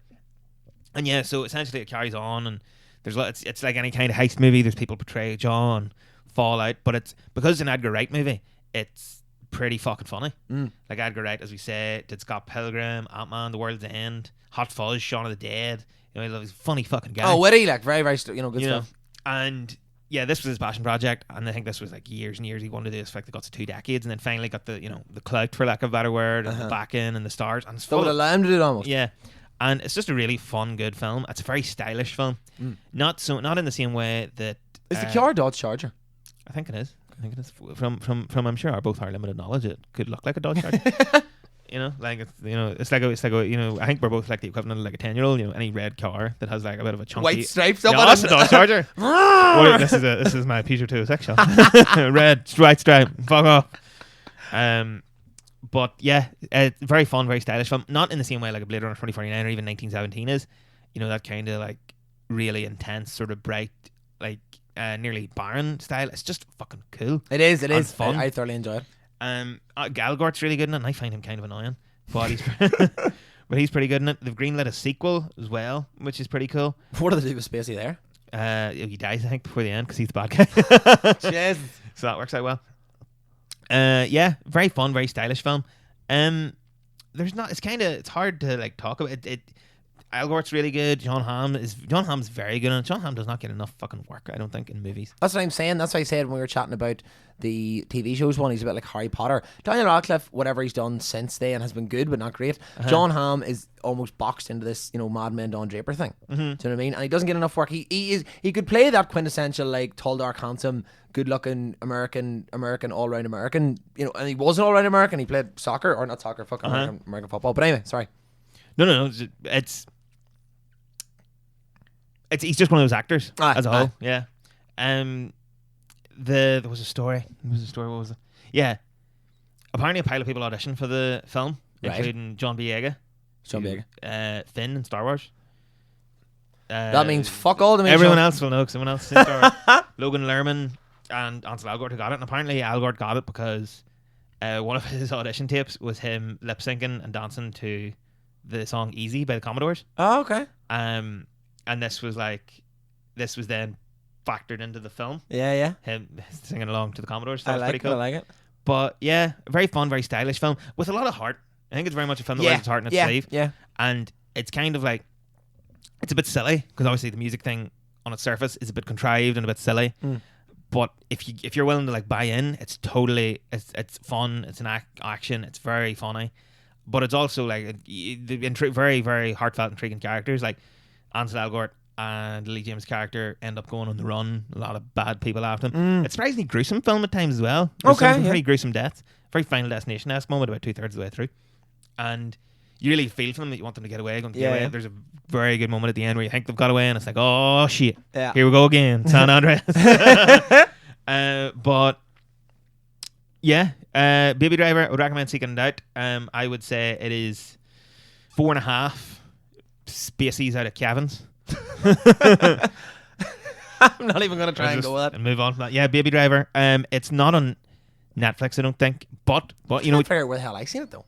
And yeah, so essentially it carries on, and there's it's like any kind of heist movie. There's people portray John, Fallout, but it's because it's an Edgar Wright movie, it's pretty fucking funny. Like Edgar Wright, as we say, did Scott Pilgrim, Ant-Man, The World's End, Hot Fuzz, Shaun of the Dead. He's a funny fucking guy. Oh, witty, like very, very, good stuff. And yeah, this was his passion project, and I think this was like years and years he wanted to do this for like the guts of 2 decades, and then finally got the the clout, for lack of a better word, and the back end and the stars, and it's that would allow him to do it almost. Yeah. And it's just a really fun, good film. It's a very stylish film. Not in the same way that is the Kia Dodge Charger? I think it is. From I'm sure both our limited knowledge, it could look like a Dodge Charger. Like it's like I think we're both like the equivalent of like a 10-year-old. Any red car that has like a bit of a chunky white stripes up on it. That's a Dodge Charger. Wait, this is my Peugeot 2 section. Red white stripe. Fuck off. But yeah, very fun, very stylish film. Not in the same way like a Blade Runner 2049 or even 1917 is. That kind of like really intense, sort of bright, like nearly barren style. It's just fucking cool. It is fun. I thoroughly enjoy it. Galgort's really good in it, and I find him kind of annoying, but he's pretty good in it. They've greenlit a sequel as well, which is pretty cool. What do they do with Spacey there? He dies, I think, before the end because he's the bad guy. Jesus. So that works out well. Yeah, very fun, very stylish film. It's hard to like talk about it. Elgort's really good. John Hamm's very good, and John Hamm does not get enough fucking work, I don't think, in movies. That's what I'm saying. That's what I said when we were chatting about the TV shows one. He's a bit like Harry Potter. Daniel Radcliffe, whatever he's done since then, has been good, but not great. John Hamm is almost boxed into this, Mad Men Don Draper thing. Do you know what I mean? And he doesn't get enough work. He could play that quintessential, like, tall, dark, handsome, good-looking American, all-round American, and he was an all-round American. He played soccer, or not soccer, fucking American football. But anyway, sorry. No. He's just one of those actors as a whole. Yeah. There was a story. What was it? Yeah. Apparently a pile of people auditioned for the film, including John Boyega. Finn in Star Wars. That means fuck all to me. Everyone else will know because someone else in Star Wars. Logan Lerman and Ansel Elgort who got it. And apparently Elgort got it because one of his audition tapes was him lip syncing and dancing to the song Easy by the Commodores. Oh, okay. And this was then factored into the film. Yeah. Him singing along to the Commodores. So I pretty cool. I like it. But yeah, very fun, very stylish film with a lot of heart. I think it's very much a film that wears its heart in its sleeve. Yeah. And it's kind of like, it's a bit silly because obviously the music thing on its surface is a bit contrived and a bit silly. But if you're willing to like buy in, it's totally it's fun. It's an action. It's very funny, but it's also like very, very heartfelt, intriguing characters like Ansel Elgort and Lily James' character end up going on the run. A lot of bad people after him. It's a surprisingly gruesome film at times as well. There's some very gruesome deaths. Very Final Destination-esque moment about 2/3 of the way through. And you really feel for them that you want them to get away. There's a very good moment at the end where you think they've got away and it's like, oh shit, here we go again, San Andreas. But Yeah, Baby Driver. I would recommend seeking it out. I would say it is 4.5 spacies out of Kevin's. I'm not even going to try and go with that. And move on from that. Yeah, Baby Driver. It's not on Netflix, I don't think. But you know, I can't figure out where the hell I seen it though.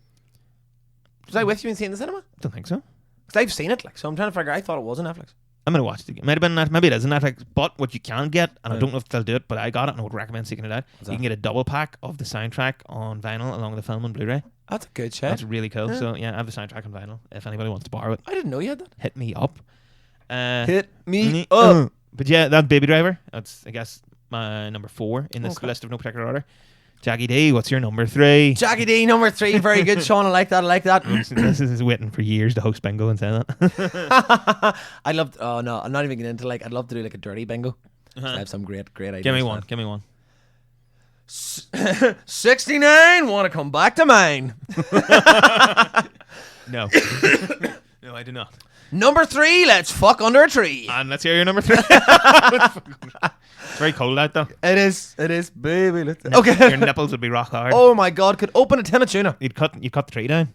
Was I with you in seeing the cinema? I don't think so. Because I've seen it, like, so I'm trying to figure. I thought it was on Netflix. I'm gonna watch it again. Might have been maybe it is on Netflix. But what you can get, and I don't know if they'll do it, but I got it and I would recommend seeking it out. You can get a double pack of the soundtrack on vinyl along with the film on Blu-ray. That's a good shout. That's really cool. So yeah, I have the soundtrack on vinyl. If anybody wants to borrow it, I didn't know you had that. hit me up. Hit me up. But yeah, that Baby Driver. That's I guess my number 4 in this list of no particular order. Jackie D, what's your number 3? Jackie D, number 3. Very good, Sean. I like that. This is waiting for years to host bingo and say that. I'd love. Oh no, I'm not even getting into I'd love to do like a dirty bingo. So I have some great ideas. Give me one. 69. Want to come back to mine? No. No, I do not. Number 3. Let's fuck under a tree. And let's hear your number 3. It's very cold out though. It is, baby. Okay. Your nipples would be rock hard. Oh my god, could open a tin of tuna. You'd cut the tree down.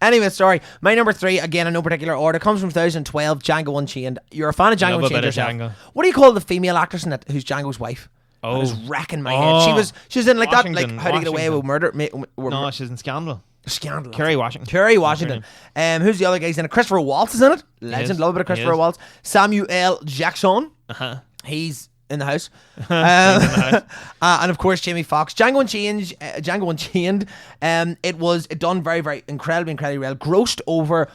Anyway, sorry. My number 3, again in no particular order, comes from 2012. Django Unchained. You're a fan of Django Love a Unchained bit of yourself. Django. What do you call the female actress in it who's Django's wife? Oh, That is wrecking my head. She was in like that, like Washington, How to Get Away with Murder. No, she's in Scandal. Scandal. Kerry Washington. Kerry Washington. Who's the other guy? He's in it. Christopher Waltz is in it. Legend. Love a bit of Christopher Waltz. Samuel L. Jackson. He's in the house. And of course Jamie Foxx. Django Unchained. It done very, very incredibly well. Grossed over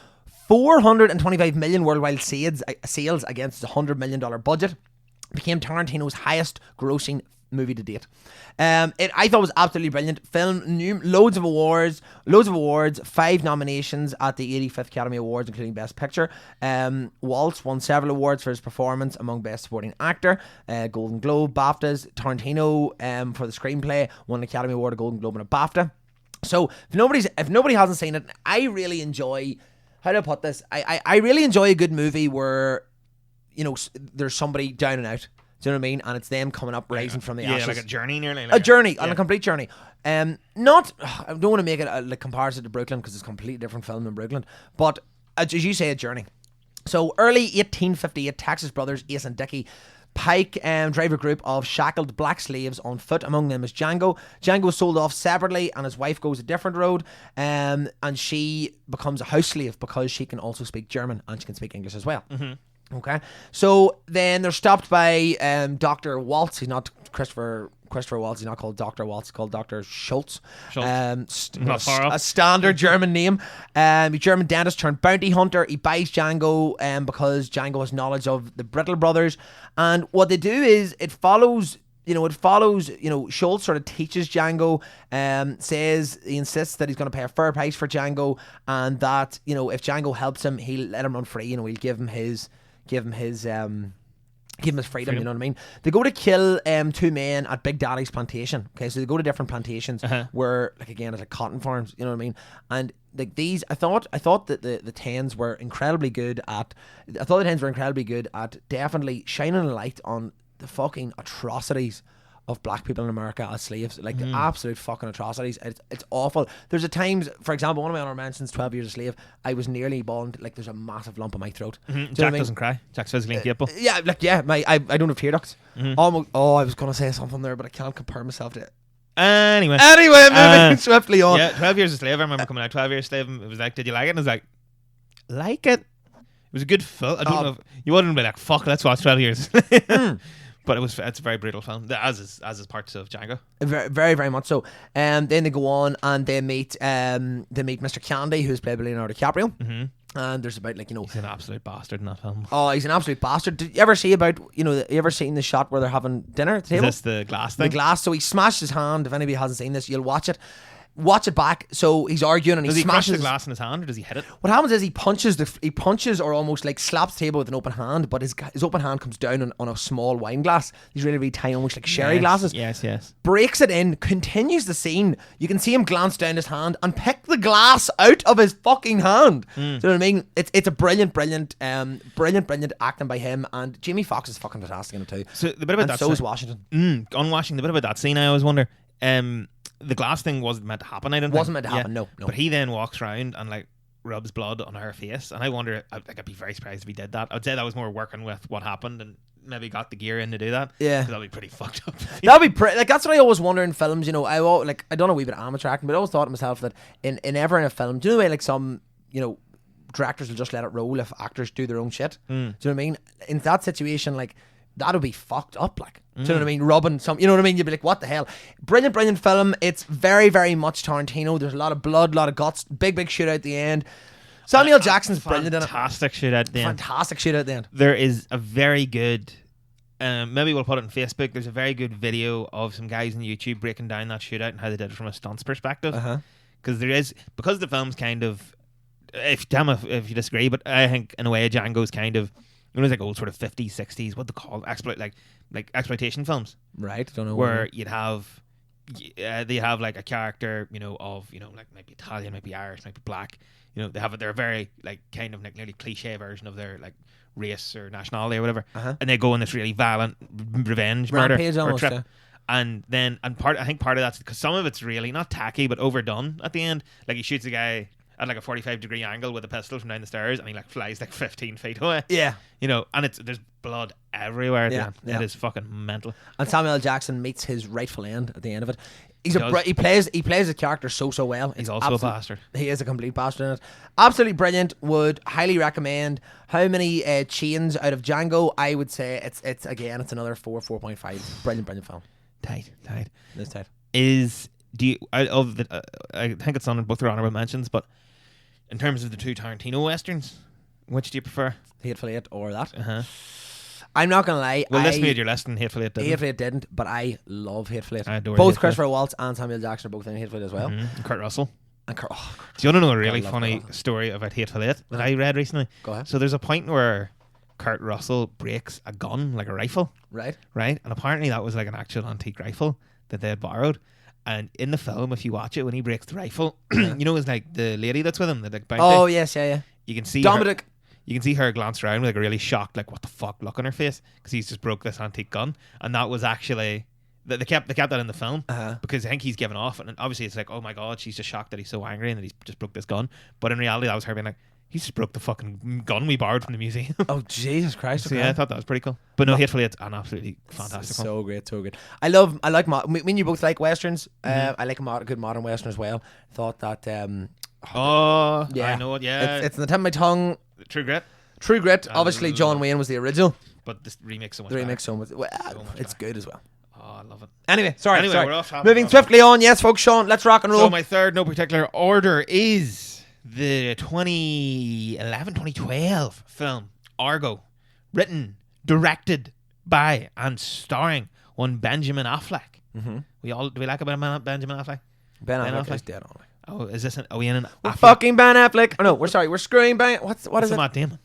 425 million worldwide sales against a $100 million budget. Became Tarantino's highest grossing movie to date. I thought it was absolutely brilliant. Film, loads of awards, 5 nominations at the 85th Academy Awards, including Best Picture. Waltz won several awards for his performance among Best Supporting Actor, Golden Globe, BAFTAs. Tarantino for the screenplay won an Academy Award, a Golden Globe, and a BAFTA. So if nobody hasn't seen it, I really enjoy. How do I put this? I really enjoy a good movie where, you know, there's somebody down and out. Do you know what I mean? And it's them coming up, rising from the ashes. Yeah, like a journey nearly. A journey, on a complete journey. I don't want to make it a comparison to Brooklyn because it's a completely different film than Brooklyn. But as you say, a journey. So early 1858, Texas brothers Ace and Dickie Pike drive a group of shackled black slaves on foot. Among them is Django. Django is sold off separately and his wife goes a different road, and she becomes a house slave because she can also speak German and she can speak English as well. Okay, so then they're stopped by Dr. Waltz. He's not Christopher Waltz. He's not called Dr. Waltz. He's called Dr. Schultz. Not far off. A standard German name. A German dentist turned bounty hunter. He buys Django because Django has knowledge of the Brittle brothers. And what they do is it follows. Schultz sort of teaches Django, he insists that he's going to pay a fair price for Django, and that, you know, if Django helps him, he'll let him run free. You know, he'll give him his freedom, you know what I mean? They go to kill 2 men at Big Daddy's plantation. Okay, so they go to different plantations where, like, again, it's like cotton farms, you know what I mean? And like these, I thought that the Tens were incredibly good at definitely shining a light on the fucking atrocities of black people in America as slaves, like the absolute fucking atrocities. It's awful. There's a times, for example, one of my honourable mentions, 12 Years a Slave, I was nearly bond, like there's a massive lump in my throat. Jack doesn't cry. Jack's physically incapable. I don't have tear ducts. Almost. Oh, I was gonna say something there, but I can't compare myself to it. Anyway, moving swiftly on. Yeah, 12 Years a Slave. I remember coming out 12 Years a Slave. It was like, did you like it? And I was like it. It was a good film. I don't know if you wouldn't be like, fuck, let's watch 12 Years. But it's a very brutal film, as is parts of Django. Very, very, very much so. Then they go on and they meet Mr. Candy, who's played by Leonardo DiCaprio. And there's about, like, you know, he's an absolute bastard in that film. Oh, he's an absolute bastard. Did you ever see you ever seen the shot where they're having dinner at the table? Is this the glass thing? The glass. So he smashed his hand. If anybody hasn't seen this, you'll watch it. Watch it back. So he's arguing and does he crush smashes the glass in his hand, or does he hit it? What happens is he punches or almost like slaps the table with an open hand, but his open hand comes down on a small wine glass. These really, really tiny, almost like sherry glasses. Yes. Breaks it in, continues the scene. You can see him glance down his hand and pick the glass out of his fucking hand. Do you know what I mean? It's a brilliant acting by him, and Jamie Foxx is fucking fantastic in it too. So the bit about that so is Washington. On Washington, the bit about that scene, I always wonder. the glass thing wasn't meant to happen. I don't think. Wasn't meant to happen. No. But he then walks around and like rubs blood on her face, and I wonder, I'd be very surprised if he did that. I'd say that was more working with what happened and maybe got the gear in to do that. Yeah, because that'd be pretty fucked up. That'd be like that's what I always wonder in films. You know, I done a wee bit of amateur acting, but I always thought to myself that in a film, do you know the way like some directors will just let it roll if actors do their own shit. Do you know what I mean? In that situation, like that'll be fucked up. Like, do you know what I mean? Rubbing some, you know what I mean? You'd be like, what the hell? Brilliant film. It's very, very much Tarantino. There's a lot of blood, a lot of guts, big shootout at the end. Samuel Jackson's brilliant in it. Fantastic shootout at the end. Fantastic shootout at the end. There is a very good. Maybe we'll put it on Facebook. There's a very good video of some guys on YouTube breaking down that shootout and how they did it from a stunts perspective. Because because the film's kind of. If you disagree, but I think in a way Django's kind of like old sort of 50s, 60s, what they call like exploitation films, right? Don't know where you'd have they have like a character of like might be Italian, might be Irish, might be black. They're very like kind of like nearly cliche version of their like race or nationality or whatever, and they go on this really violent revenge murder or trip. Yeah. And I think part of that's because some of it's really not tacky but overdone at the end. Like he shoots a guy at like a 45-degree angle with a pistol from down the stairs, and he like flies like 15 feet away. Yeah, and there's blood everywhere. Yeah. It is fucking mental. And Samuel Jackson meets his rightful end at the end of it. He plays a character so well. He's also a bastard. He is a complete bastard in it. Absolutely brilliant. Would highly recommend. How many chains out of Django? I would say it's another 4.5. Brilliant film. Tight. It's tight. I think it's on both your honourable mentions, but in terms of the two Tarantino westerns, which do you prefer? Hateful Eight or that? I'm not gonna lie. Well, this made your list, and Hateful Eight didn't. Hateful Eight didn't, but I love Hateful Eight. I adore both Hateful Christopher Waltz and Samuel Jackson are both in Hateful Eight as well. And Kurt Russell. Do you want to know a really funny story about Hateful Eight that I read recently? Go ahead. So there's a point where Kurt Russell breaks a gun, like a rifle. Right. And apparently that was like an actual antique rifle that they had borrowed. And in the film, if you watch it, when he breaks the rifle, it's like the lady that's with him, the like bounty. Oh yes, yeah. You can see Dominic. You can see her glance around with like a really shocked, like what the fuck look on her face because he's just broke this antique gun, and that was actually they kept that in the film because I think he's given off, and obviously it's like, oh my god, she's just shocked that he's so angry and that he's just broke this gun, but in reality that was her being like, he just broke the fucking gun we borrowed from the museum. Oh Jesus Christ! So yeah, I thought that was pretty cool. But no, Hateful Eight's an absolutely fantastic one. So great, so good. I like. When you both like westerns, I like a good modern western as well. Thought that. I know it. Yeah, it's in the tip of my tongue. True Grit. Obviously, John Wayne was the original, but the remix so much. It's good as well. Oh, I love it. Anyway, sorry. We're off topic. Moving swiftly on. Yes, folks. Sean, let's rock and roll. So my third, no particular order, is the 2011-2012 film Argo, written, directed by, and starring one Benjamin Affleck. Do we like a bit of Benjamin Affleck? Ben Affleck is dead on. Oh, is this are we in an Affleck? Fucking Ben Affleck? Oh no, we're screwing Ben. What is it? Matt Damon.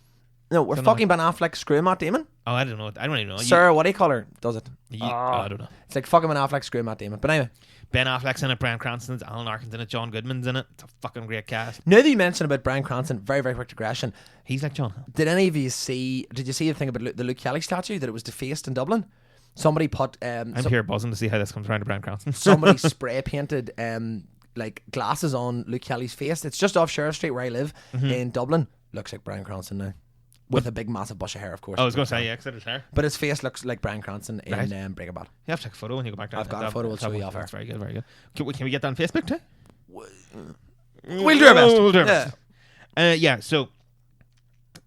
No, we're fucking Ben Affleck screwing Matt Damon. Oh, I don't know. I don't even know. Sir, what do you call her? Does it? I don't know. It's like fucking Ben Affleck screwing Matt Damon. But anyway, Ben Affleck's in it, Bryan Cranston's, Alan Arkin's in it, John Goodman's in it. It's a fucking great cast. Now that you mentioned about Bryan Cranston, very, very quick digression. He's like John. Did any of you see the thing about the Luke Kelly statue, that it was defaced in Dublin? Somebody put... I'm here buzzing to see how this comes around to Bryan Cranston. Somebody spray painted like glasses on Luke Kelly's face. It's just off Sheriff Street where I live in Dublin. Looks like Bryan Cranston now. With a big massive bush of hair, of course. I was going to say, yeah, because it is hair. But his face looks like Bryan Cranston in Breaking Bad. You have to take a photo when you go back down. I've got a photo. We'll show you off air. That's very good, very good. Can we get that on Facebook too? We'll do our best. We'll do our best. So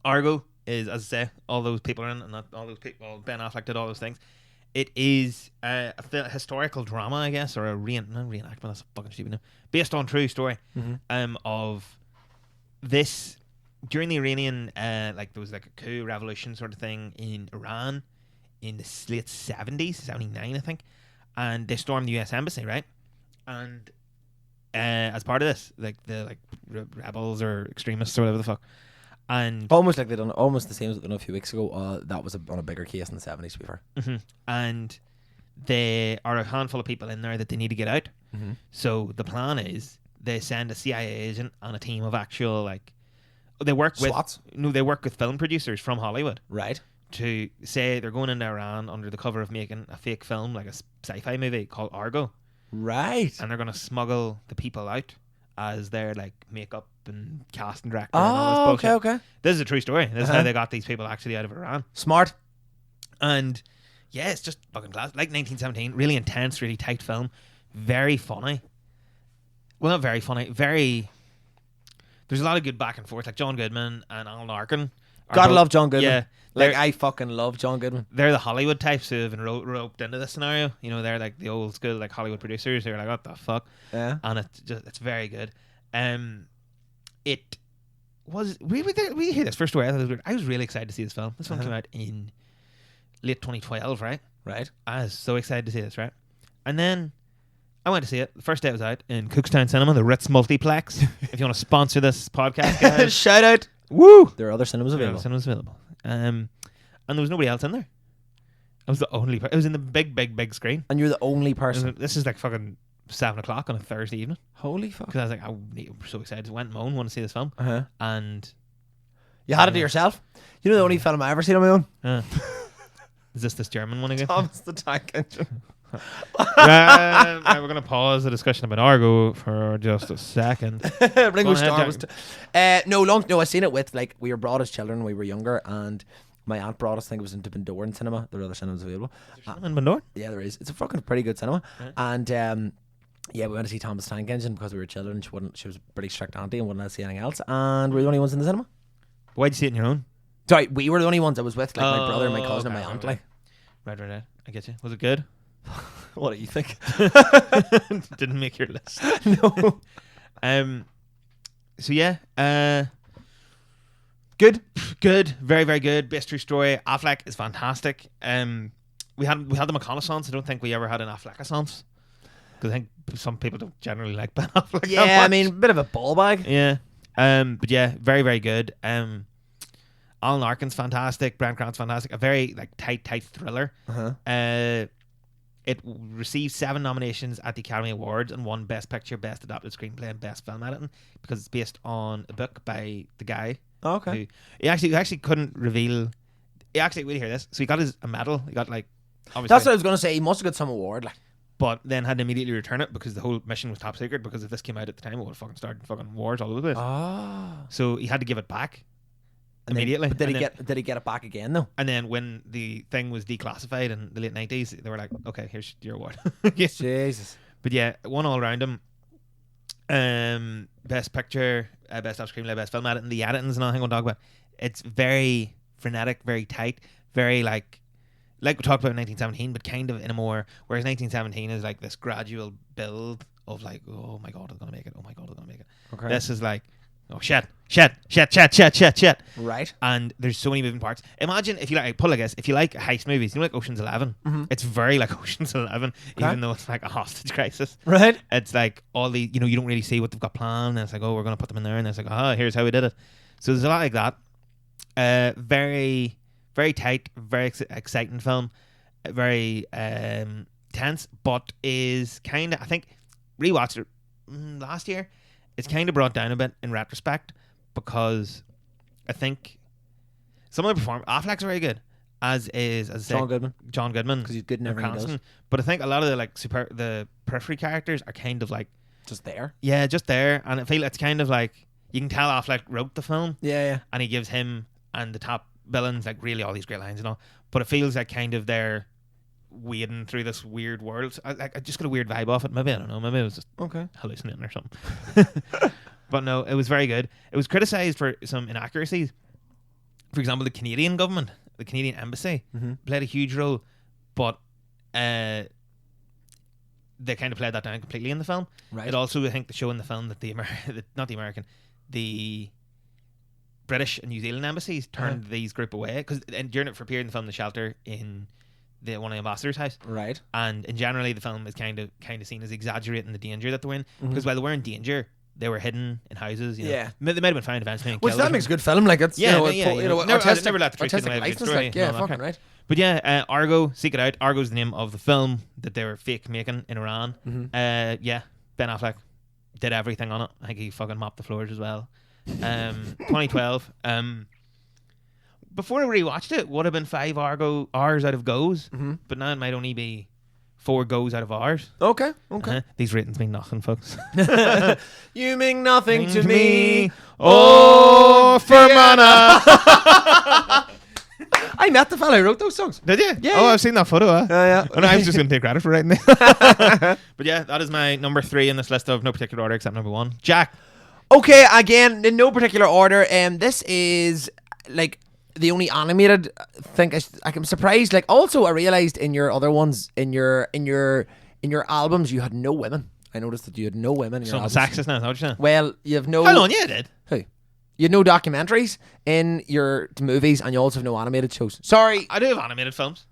Argo is, as I say, all those people are in, and not all those people. Well, Ben Affleck did all those things. It is a historical drama, I guess, or a reenactment. That's a fucking stupid name. Based on true story of this. During the Iranian, there was like a coup revolution sort of thing in Iran in the late 70s, 79 I think, and they stormed the US embassy, right? And as part of this, like the rebels or extremists or whatever the fuck, and almost like they done almost the same as they done a few weeks ago. That was on a bigger case in the 70s, to be fair. And there are a handful of people in there that they need to get out. So the plan is they send a CIA agent and a team of actual they work SWATs? They work with film producers from Hollywood, right? To say they're going into Iran under the cover of making a fake film, like a sci-fi movie called Argo, Right. and they're going to smuggle the people out as their like makeup and casting director. And all this bullshit. Okay. This is a true story. This is how they got these people actually out of Iran. Smart. And yeah, it's just fucking class. Like 1917, really intense, really tight film, very funny. Well, not very funny. There's a lot of good back and forth, like John Goodman and Alan Arkin. Gotta love John Goodman. Yeah. Like, I fucking love John Goodman. They're the Hollywood types who have been roped into this scenario. You know, they're like the old school like Hollywood producers who are like, what the fuck? Yeah. And it's very good. It was we hear this first story. I was really excited to see this film. This film came out in late 2012, right? Right. I was so excited to see this, right? And then I went to see it. The first day it was out in Cookstown Cinema, the Ritz Multiplex. If you want to sponsor this podcast, guys. Shout out. Woo! There are other cinemas available. Cinemas available. And there was nobody else in there. I was the only person. It was in the big screen. And you're the only person. This is like fucking 7 o'clock on a Thursday evening. Holy fuck. Because I was like, I'm so excited. I went and moan, want to see this film. And you had it to yourself. You know the only film I ever seen on my own? Is this German one again? Thomas the Tank Engine. Right, we're going to pause the discussion about Argo for just a second. Ringo Starr was no, I seen it with, like, we were brought as children when we were younger, and my aunt brought us, I think it was into Bundoran Cinema. There are other cinemas available. In Bundoran? Yeah, there is. It's a fucking pretty good cinema. Yeah. And yeah, we went to see Thomas the Tank Engine because we were children. She was a pretty strict auntie and wouldn't let us see anything else, and we were the only ones in the cinema. Why'd you see it on your own? Sorry, we were the only ones I was with, like my brother, my cousin, and my aunt. Like, right. I get you. Was it good? What do you think? Didn't make your list. No. So yeah. Good. Very, very good. Best true story. Affleck is fantastic. We had the McConaissance. I don't think we ever had an Affleck-assance. Because I think some people don't generally like Ben Affleck. Yeah, I mean, a bit of a ball bag. Yeah. But yeah, very, very good. Alan Arkin's fantastic. Bryan Cranston's fantastic. A very like tight thriller. It received 7 nominations at the Academy Awards and won Best Picture, Best Adapted Screenplay, and Best Film Editing because it's based on a book by the guy. Oh, okay. Who, he actually couldn't reveal. He actually, will you hear this? So he got a medal. He got like. Obviously, that's what I was gonna say. He must have got some award, like. But then had to immediately return it because the whole mission was top secret. Because if this came out at the time, it would have fucking started fucking wars all over the place. Oh. So he had to give it back And immediately. But did he get it back again though? And then when the thing was declassified in the late 90s, they were like, okay, here's your award. Yes. Jesus. But yeah, one all around him. Best picture, best screenplay, best film editing, the editings and all. I'm going to talk about. It's very frenetic, very tight, very like we talked about in 1917, but kind of in a more. Whereas 1917 is like this gradual build of like, oh my god, I'm gonna make it. Oh my god, I'm gonna make it. Okay. This is like, oh shit. Right. And there's so many moving parts. Imagine if you like, put like this, if you like heist movies, you know, like Ocean's 11. It's very like Ocean's 11, even though it's like a hostage crisis. Right. It's like all the, you know, you don't really see what they've got planned, and it's like, oh, we're gonna put them in there, and it's like, oh, here's how we did it. So there's a lot like that. Very, very tight, very exciting film, very tense, but is kind of, I think, rewatched it last year. It's kind of brought down a bit in retrospect because I think some of the performance, Affleck's very good, as is John Goodman, because he's good in everything he does. But I think a lot of the like the periphery characters are kind of like just there. Yeah, just there, and I feel it's kind of like you can tell Affleck wrote the film. Yeah. And he gives him and the top villains like really all these great lines and all, but it feels like kind of they're wading through this weird world. I just got a weird vibe off it. Maybe, I don't know, maybe it was just hallucinating or something. But no, it was very good. It was criticised for some inaccuracies. For example, the Canadian government, the Canadian embassy played a huge role, but they kind of played that down completely in the film. Right. It also, I think, they show in the film that the British and New Zealand embassies turned these group away because during it for a period in the film, the shelter in one of the ambassador's house. Right. And generally the film is kind of seen as exaggerating the danger that they were in because while they were in danger, they were hidden in houses. You know. Yeah. They might have been found eventually. Which that makes good film. Like it's never artistic, let the truth get in the way of a good license. story. Like, yeah, fucking right. But yeah, Argo, seek it out. Argo's the name of the film that they were fake making in Iran. Yeah, Ben Affleck did everything on it. I think he fucking mopped the floors as well. 2012. Before I rewatched it, would have been 5 Argo hours out of goes, but now it might only be 4 goes out of ours. Okay. These ratings mean nothing, folks. You mean nothing to me. Oh, Fermanagh. I met the fella who wrote those songs. Did you? Yeah. Oh, I've seen that photo. Yeah. And I was just going to take credit for writing it. But yeah, that is my number 3 in this list of no particular order except number 1. Jack. Okay, again, in no particular order. This is like the only animated thing. I'm surprised. Like, also, I realized in your other ones, in your albums, you had no women. I noticed that you had no women in your So I'm albums. sexist now, is that what you're saying? Well, you have no. Hold on, yeah, I did. Who? You had no documentaries in your movies, and you also have no animated shows. Sorry, I do have animated films.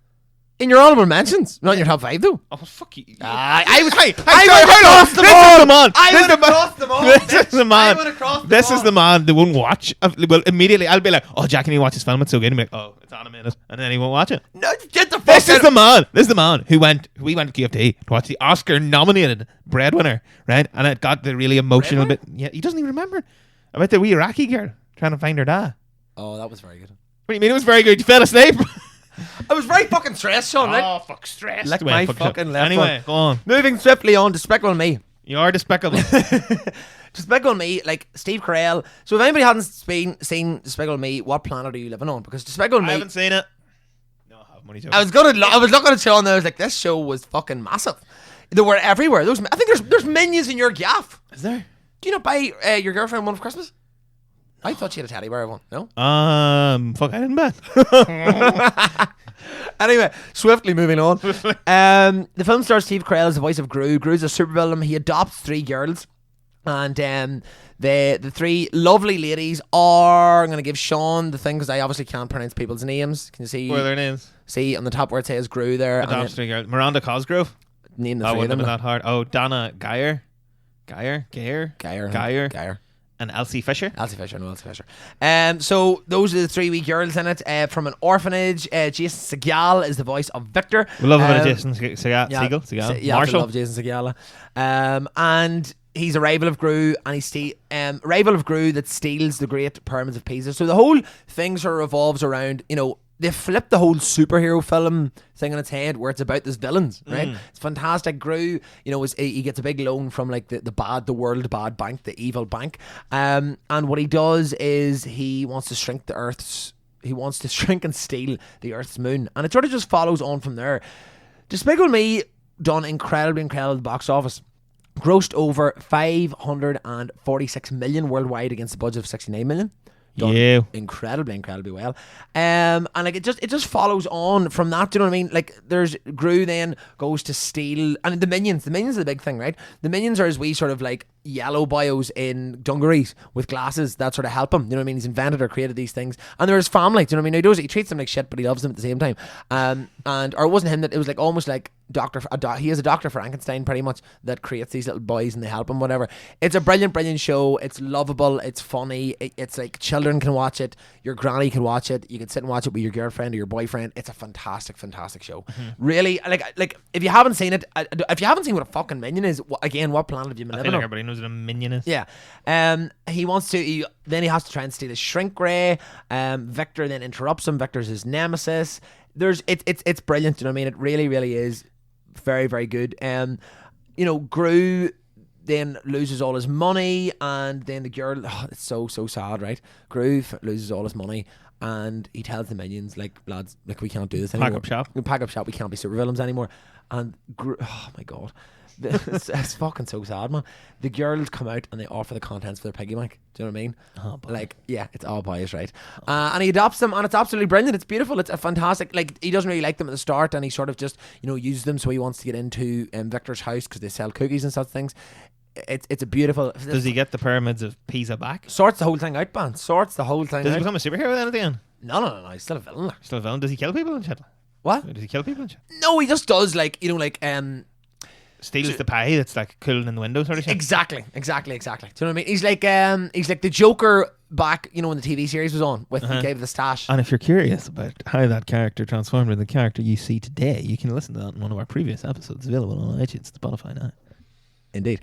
in your honorable mentions, not in your top 5 though. Oh, fuck you. I was. Hey, I sorry, went hold on. across the This ball. is the man. I This went is the man. across the ball. This is the man. I went across the This ball. is the man that won't watch. Well, immediately I'll be like, "Oh, Jack, can you watch this film? It's so good." And he'll be like, "Oh, it's animated," and then he won't watch it. No, get the fuck This is out. the man. This is the man who went. We went to QFT to watch the Oscar-nominated Breadwinner, right? And it got the really emotional bit. Yeah, he doesn't even remember about the wee Iraqi girl trying to find her dad. Oh, that was very good. What do you mean? It was very good. You fell asleep. I was very fucking stressed, Sean. Right? Oh, fuck, stressed. Lick Well, my fuck fucking shit. left Anyway, one. go on. Moving swiftly on, Despicable Me. You are despicable. Despicable Me, like Steve Carell. So if anybody hasn't seen Despicable Me, what planet are you living on? Because Despicable I Me, haven't seen it. No, I have money. I was looking at Sean and I was like, this show was fucking massive. They were everywhere. I think there's minions in your gaff. Is there? Do you not buy your girlfriend one for Christmas? I thought she had a teddy bear one. No. Fuck, I didn't bet. Anyway, swiftly moving on. The film stars Steve Carell as the voice of Gru. Gru's a supervillain. He adopts 3 girls. And the 3 lovely ladies are... I'm going to give Sean the thing because I obviously can't pronounce people's names. Can you see? What are their names? See on the top where it says Gru there. and Adopts then 3 girls. Miranda Cosgrove. Name the That 3 of wouldn't them. have been that hard. Oh, Donna Geyer. And Elsie Fisher. Elsie Fisher. So those are the 3 wee girls in it from an orphanage. Jason Segel is the voice of Victor. We love a bit of Jason Segel. Yeah, I Marshall. love Jason Segel. And he's a rival of Gru, and he's rival of Gru that steals the Great Pyramids of Pisa. So the whole thing sort of revolves around, they flipped the whole superhero film thing on its head, where it's about this villains, right? It's fantastic. Gru, he gets a big loan from like the world bad bank, the evil bank. And what he does is he wants to shrink and steal the Earth's moon. And it sort of just follows on from there. Despicable Me done incredibly at the box office. Grossed over 546 million worldwide against a budget of 69 million. Done incredibly well. And like it just follows on from that. Do you know what I mean? Like there's Gru then goes to steal, and the minions are the big thing, right? The minions are as we sort of like yellow bios in dungarees with glasses that sort of help him. You know what I mean? He's invented or created these things, and they're his family. Do you know what I mean? He treats them like shit, but he loves them at the same time. Or it wasn't him that it was like almost like he is a Dr. Frankenstein pretty much that creates these little boys and they help him, whatever. It's a brilliant show. It's lovable. It's funny. It's like children can watch it. Your granny can watch it. You can sit and watch it with your girlfriend or your boyfriend. It's a fantastic show. Really, like if you haven't seen it, if you haven't seen what a fucking minion is, again, what planet have you been living on? Everybody knows what a minion is. Yeah. He wants to. Then he has to try and steal his shrink ray. Victor then interrupts him. Victor's his nemesis. It's brilliant. You know what I mean? It really is very, very good. Gru then loses all his money, and then the girl. Oh, it's so sad, right? Gru loses all his money, and he tells the minions, like, lads, like, we can't do this anymore. Pack up shop. We can't be supervillains anymore. And Gru, oh my god. It's fucking so sad, man. The girls come out and they offer the contents for their piggy bank. Do you know what I mean? Oh, boy. Like, yeah, it's all boys, right? And he adopts them, and it's absolutely brilliant. It's beautiful. It's a fantastic. Like, he doesn't really like them at the start, and he sort of just uses them. So he wants to get into Victor's house because they sell cookies and such things. It's a beautiful. Does he get the pyramids of Pisa back? Sorts the whole thing out, man. Sorts the whole thing. Does out. he become a superhero then at the end? No. He's still a villain. Still a villain? Does he kill people and shit? What? Does he kill people and shit? No, he just does steals the pie that's like cooling in the window sort of shit. Exactly. Do you know what I mean? He's like the Joker back, when the TV series was on with he gave the stash. And if you're curious about how that character transformed into the character you see today, you can listen to that in one of our previous episodes available on iTunes, Spotify now. Indeed.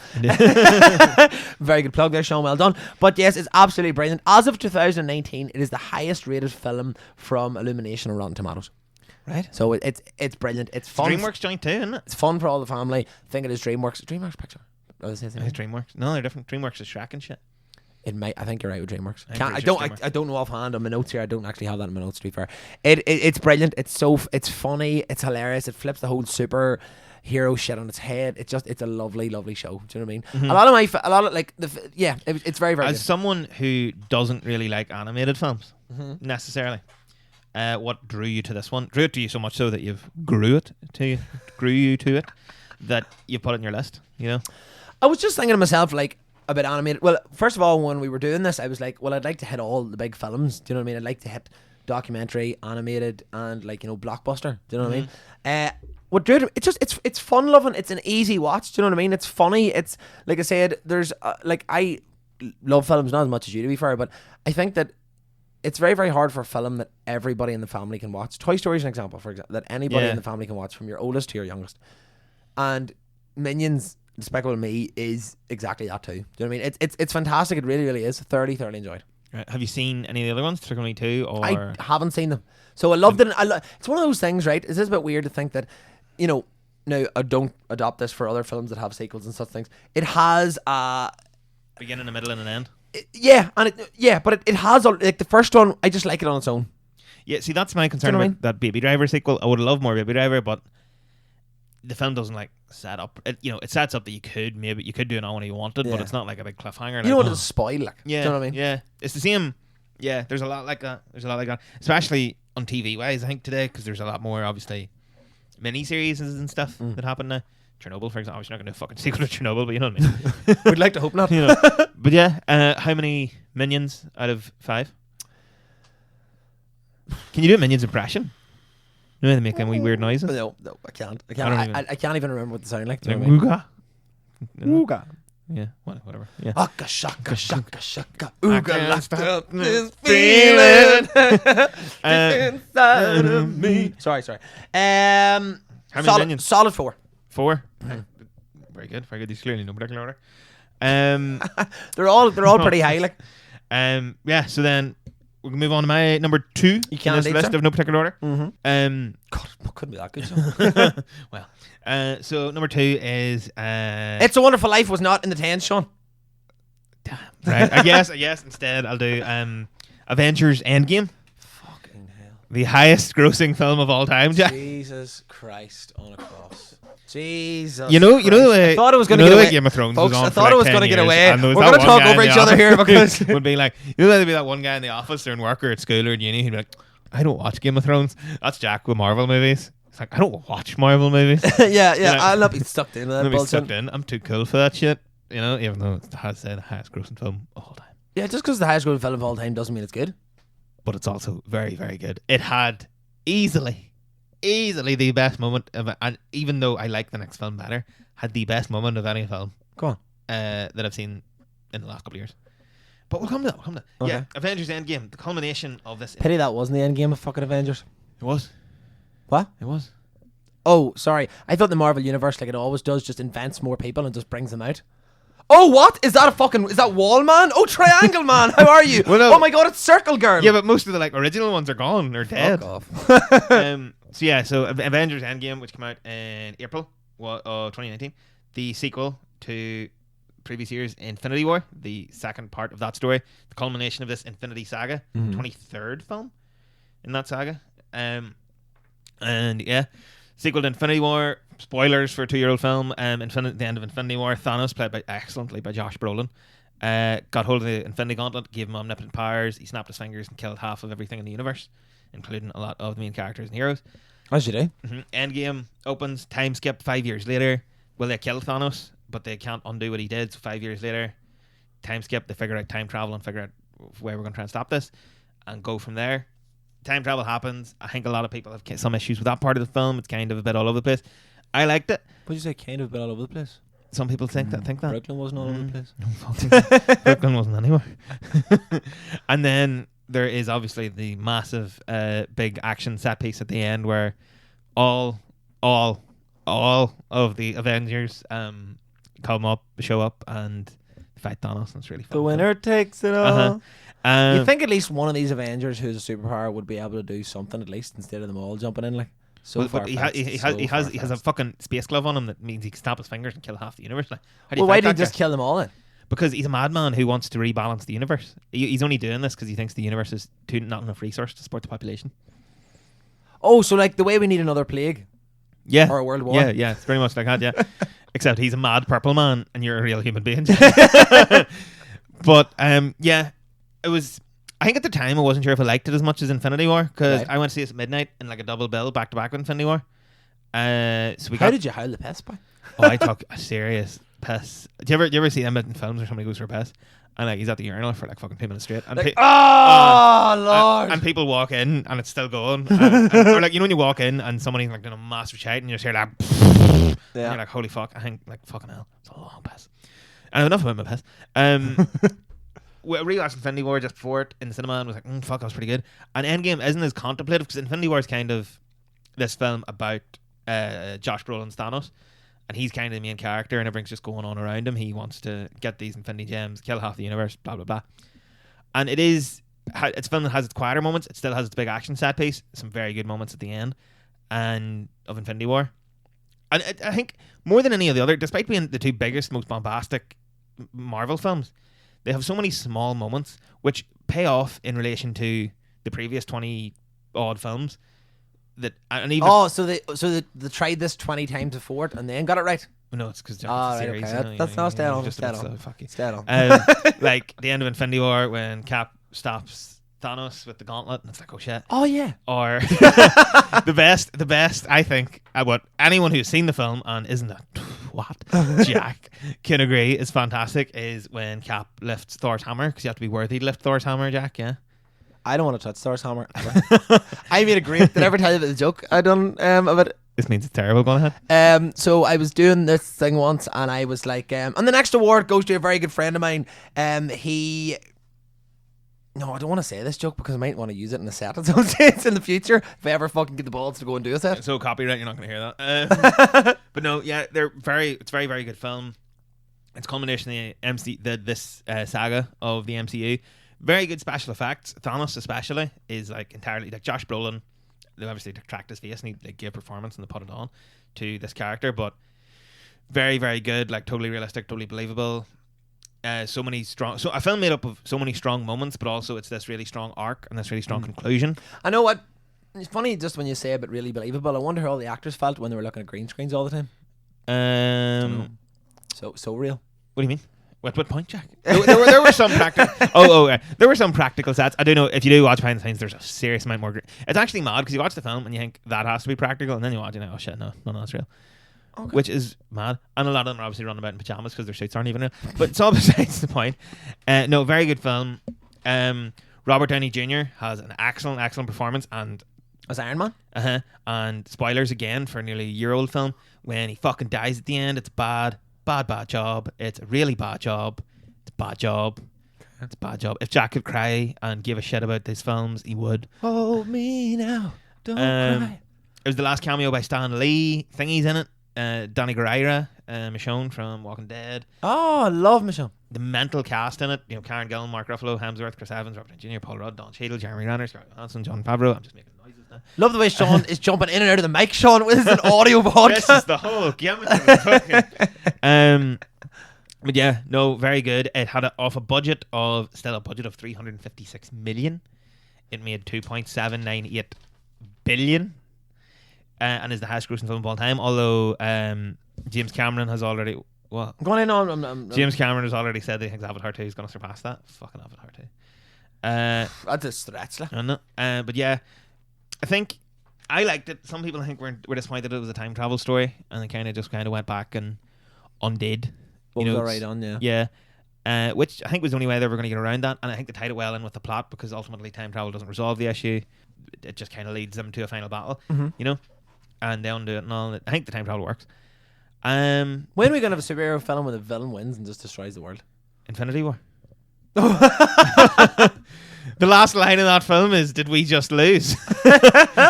Very good plug there, Sean. Well done. But yes, it's absolutely brilliant. As of 2019, it is the highest rated film from Illumination on Rotten Tomatoes. Right. So it's brilliant. It's fun. DreamWorks joint too, isn't it? It's fun for all the family. I think it is DreamWorks. DreamWorks Picture. It's DreamWorks. No, they're different. DreamWorks is Shrek and shit. It might. I think you're right with DreamWorks. DreamWorks. I don't know offhand on my notes here. I don't actually have that in my notes. To be fair, it's brilliant. It's funny. It's hilarious. It flips the whole superhero shit on its head. It's a lovely, lovely show. Do you know what I mean? Mm-hmm. It's very, very. As good. someone who doesn't really like animated films necessarily, what drew you to this one? Drew it to you so much so that you've grew you to it, that you put it in your list. You know. I was just thinking to myself like. About animated. Well, first of all, when we were doing this, I was like, well, I'd like to hit all the big films. Do you know what I mean? I'd like to hit documentary, animated, and blockbuster. Do you know what I mean? It's fun loving. It's an easy watch. Do you know what I mean? It's funny. It's like I said. There's I love films not as much as you, to be fair, but I think that it's very, very hard for a film that everybody in the family can watch. Toy Story is an example, for example, that anybody in the family can watch, from your oldest to your youngest. And Minions. Despicable Me is exactly that too. Do you know what I mean? It's fantastic. It really, really is. Thoroughly enjoyed. Right. Have you seen any of the other ones, Trilogy 2? Or I haven't seen them, so I loved it. It's one of those things, right? It's just a bit weird to think that, now I don't adopt this for other films that have sequels and such things. It has a beginning, a middle, and an end. But it has like the first one. I just like it on its own. Yeah, see, that's my concern about that Baby Driver sequel. I would love more Baby Driver, but the film doesn't set up. It sets up that you could do it on when you wanted, but it's not like a big cliffhanger. You don't want to spoil, like. Yeah, do you know what I mean? Yeah, it's the same. Yeah, there's a lot like that. Especially on TV wise, I think today, because there's a lot more obviously mini-series and stuff that happen now. Chernobyl, for example. Obviously, not going to do a fucking sequel to Chernobyl, but you know what I mean. We'd like to hope not. But yeah, how many Minions out of 5? Can you do a Minions impression? You know they make them weird noises. No, I can't. I can't even remember what they sound like. Like Ooga. Ooga. Yeah, whatever. Yeah. Aka shaka shaka shaka. I Ooga can't locked stop up this this feeling. feeling inside of me. Sorry. How many Minions? Solid 4. 4. Very good. These clearly no particular order. They're all pretty high, like. Yeah. So then we can move on to my number 2 in this list of no particular order. God, it couldn't be that good. So. Well, so number 2 is It's a Wonderful Life was not in the 10s, Sean. Damn. Right. I guess instead I'll do Avengers Endgame. Fucking hell. The highest grossing film of all time, Jack. Jesus Christ on a cross. Jesus. You know the way. I thought it was going to get away. Game of Thrones Folks, was on I thought it was going to get away. We're going to talk over each other here because would be like, there'd be that one guy in the office or in work or at school or at uni who'd be like, I don't watch Game of Thrones. That's Jack with Marvel movies. It's like, I don't watch Marvel movies. yeah. I'll not be sucked in that bullshit. I'm too cool for that shit. Even though it has the highest grossing film of all time. Yeah, just because the highest grossing film of all time doesn't mean it's good. But it's also very, very good. It had easily the best moment of it, and even though I like the next film better, had the best moment of any film. Go on. That I've seen in the last couple of years. But we'll come to that. Okay. Yeah, Avengers Endgame, the culmination of this. Pity that wasn't the end game of fucking Avengers. It was. What? It was. Oh, sorry. I thought the Marvel Universe, like it always does, just invents more people and just brings them out. Oh, what? Is that Wall Man? Oh, Triangle Man. How are you? Well, no. Oh my God, it's Circle Girl. Yeah, but most of the original ones are gone or dead. Fuck off. So Avengers Endgame, which came out in April 2019, the sequel to previous year's Infinity War, the second part of that story, the culmination of this Infinity Saga, 23rd film in that saga. And yeah, sequel to Infinity War. Spoilers for a 2-year-old film. The end of Infinity War. Thanos, played excellently by Josh Brolin, got hold of the Infinity Gauntlet, gave him omnipotent powers. He snapped his fingers and killed half of everything in the universe, including a lot of the main characters and heroes. As you do. Endgame opens, time skip 5 years later. Well, they kill Thanos, but they can't undo what he did. So 5 years later, time skip, they figure out time travel and figure out where we're going to try and stop this and go from there. Time travel happens. I think a lot of people have some issues with that part of the film. It's kind of a bit all over the place. I liked it. What did you say? Kind of a bit all over the place. Some people think that. Brooklyn wasn't all over the place. Brooklyn wasn't anywhere. And then there is obviously the massive big action set piece at the end where all of the Avengers show up, and fight Thanos, and it's really fun. The winner takes it all. Uh-huh. You think at least one of these Avengers who's a superpower would be able to do something at least instead of them all jumping in like. But he has a fucking space glove on him that means he can snap his fingers and kill half the universe. Like, Well, why did he just kill them all then? Because he's a madman who wants to rebalance the universe. He's only doing this because he thinks the universe is not enough resource to support the population. Oh, so like the way we need another plague. Yeah. Or a world war. Yeah, it's pretty much like that, yeah. Except he's a mad purple man and you're a real human being. But, yeah, it was... I think at the time I wasn't sure if I liked it as much as Infinity War because I went to see it at midnight in like a double bill back to back with Infinity War. How did you howl the piss by? Oh, I took a serious piss. Do you ever see them in films where somebody goes for a piss and like he's at the urinal for like fucking 2 minutes straight? And like, Lord! And people walk in and it's still going. Or like, you know when you walk in and somebody's like doing a massive shout and you just hear like, and you're like, holy fuck! I think like fucking hell, it's a long piss. And enough about my piss. We rewatched Infinity War just before it in the cinema and was like, fuck, that was pretty good. And Endgame isn't as contemplative because Infinity War is kind of this film about Josh Brolin's Thanos, and he's kind of the main character and everything's just going on around him. He wants to get these Infinity Gems, kill half the universe, blah blah blah. And it's a film that has its quieter moments. It still has its big action set piece, some very good moments at the end and of Infinity War. And I think more than any of the other, despite being the two biggest, most bombastic Marvel films, they have so many small moments which pay off in relation to the previous 20 odd films. That and even so they tried this 20 times before it and then got it right. No, it's because series. Okay. That's not stay on. Like the end of Infinity War when Cap stops Thanos with the gauntlet and it's like, oh shit. Oh yeah. Or the best I think what anyone who's seen the film and isn't a Jack can agree is fantastic is when Cap lifts Thor's hammer because you have to be worthy to lift Thor's hammer, Jack. Yeah. I don't want to touch Thor's hammer ever. I made a great. Did I ever tell you about the joke I done about it? This means it's terrible. Go ahead. So I was doing this thing once, and I was like, and the next award goes to a very good friend of mine. No, I don't want to say this joke because I might want to use it in a set at some stage in the future if I ever fucking get the balls to go and do a set. So copyright, you're not going to hear that. But no, yeah, it's very, very good film. It's culmination of this saga of the MCU. Very good special effects. Thanos especially is like entirely like Josh Brolin. They obviously tracked his face and he like, gave a performance and they put it on to this character, but very, very good. Like totally realistic, totally believable. So many strong. So a film made up of so many strong moments, but also it's this really strong arc and this really strong conclusion. I know what. It's funny just when you say it, but really believable. I wonder how all the actors felt when they were looking at green screens all the time. So real. What do you mean? What point, Jack? there were some practical. There were some practical sets. I don't know if you do watch behind the scenes. There's a serious amount more. It's actually mad because you watch the film and you think that has to be practical, and then you watch it and oh shit, no, that's real. Okay. Which is mad, and a lot of them are obviously running about in pajamas because their suits aren't even real. But it's all besides the point. No, very good film. Robert Downey Jr. has an excellent performance, and as Iron Man. And spoilers again for a nearly a year old film. When he fucking dies at the end, it's bad job. It's a really bad job. It's a bad job. It's a bad job. If Jack could cry and give a shit about these films, he would. Hold me now, don't cry. It was the last cameo by Stan Lee. Thingy's in it. Danny Guerrero, Michonne from Walking Dead. Oh, I love Michonne. The mental cast in it, you know, Karen Gillan, Mark Ruffalo, Hemsworth, Chris Evans, Robert Downey Jr., Paul Rudd, Don Cheadle, Jeremy Renner, Scarlett Johansson, John Favreau. I'm just making noises now. Love the way Sean is jumping in and out of the mic. Sean, this is an audio podcast. This is the whole gamut of the but yeah, no, very good. It had a budget of 356 million. It made 2.798 billion. And is the highest grossing film of all time. Although James Cameron has already James Cameron has already said that he thinks Avatar 2 is going to surpass that. Fucking Avatar 2. That's a stretch, like. I know. But yeah, I think I liked it. Some people I think were disappointed it was a time travel story, and they kind of went back and undid. What was alright on, yeah. Yeah. Which I think was the only way they were going to get around that, and I think they tied it well in with the plot because ultimately time travel doesn't resolve the issue. It just kind of leads them to a final battle, you know. And they undo it and all. I think the time travel works. When are we going to have a superhero film where the villain wins and just destroys the world? Infinity War. The last line of that film is, "Did we just lose?"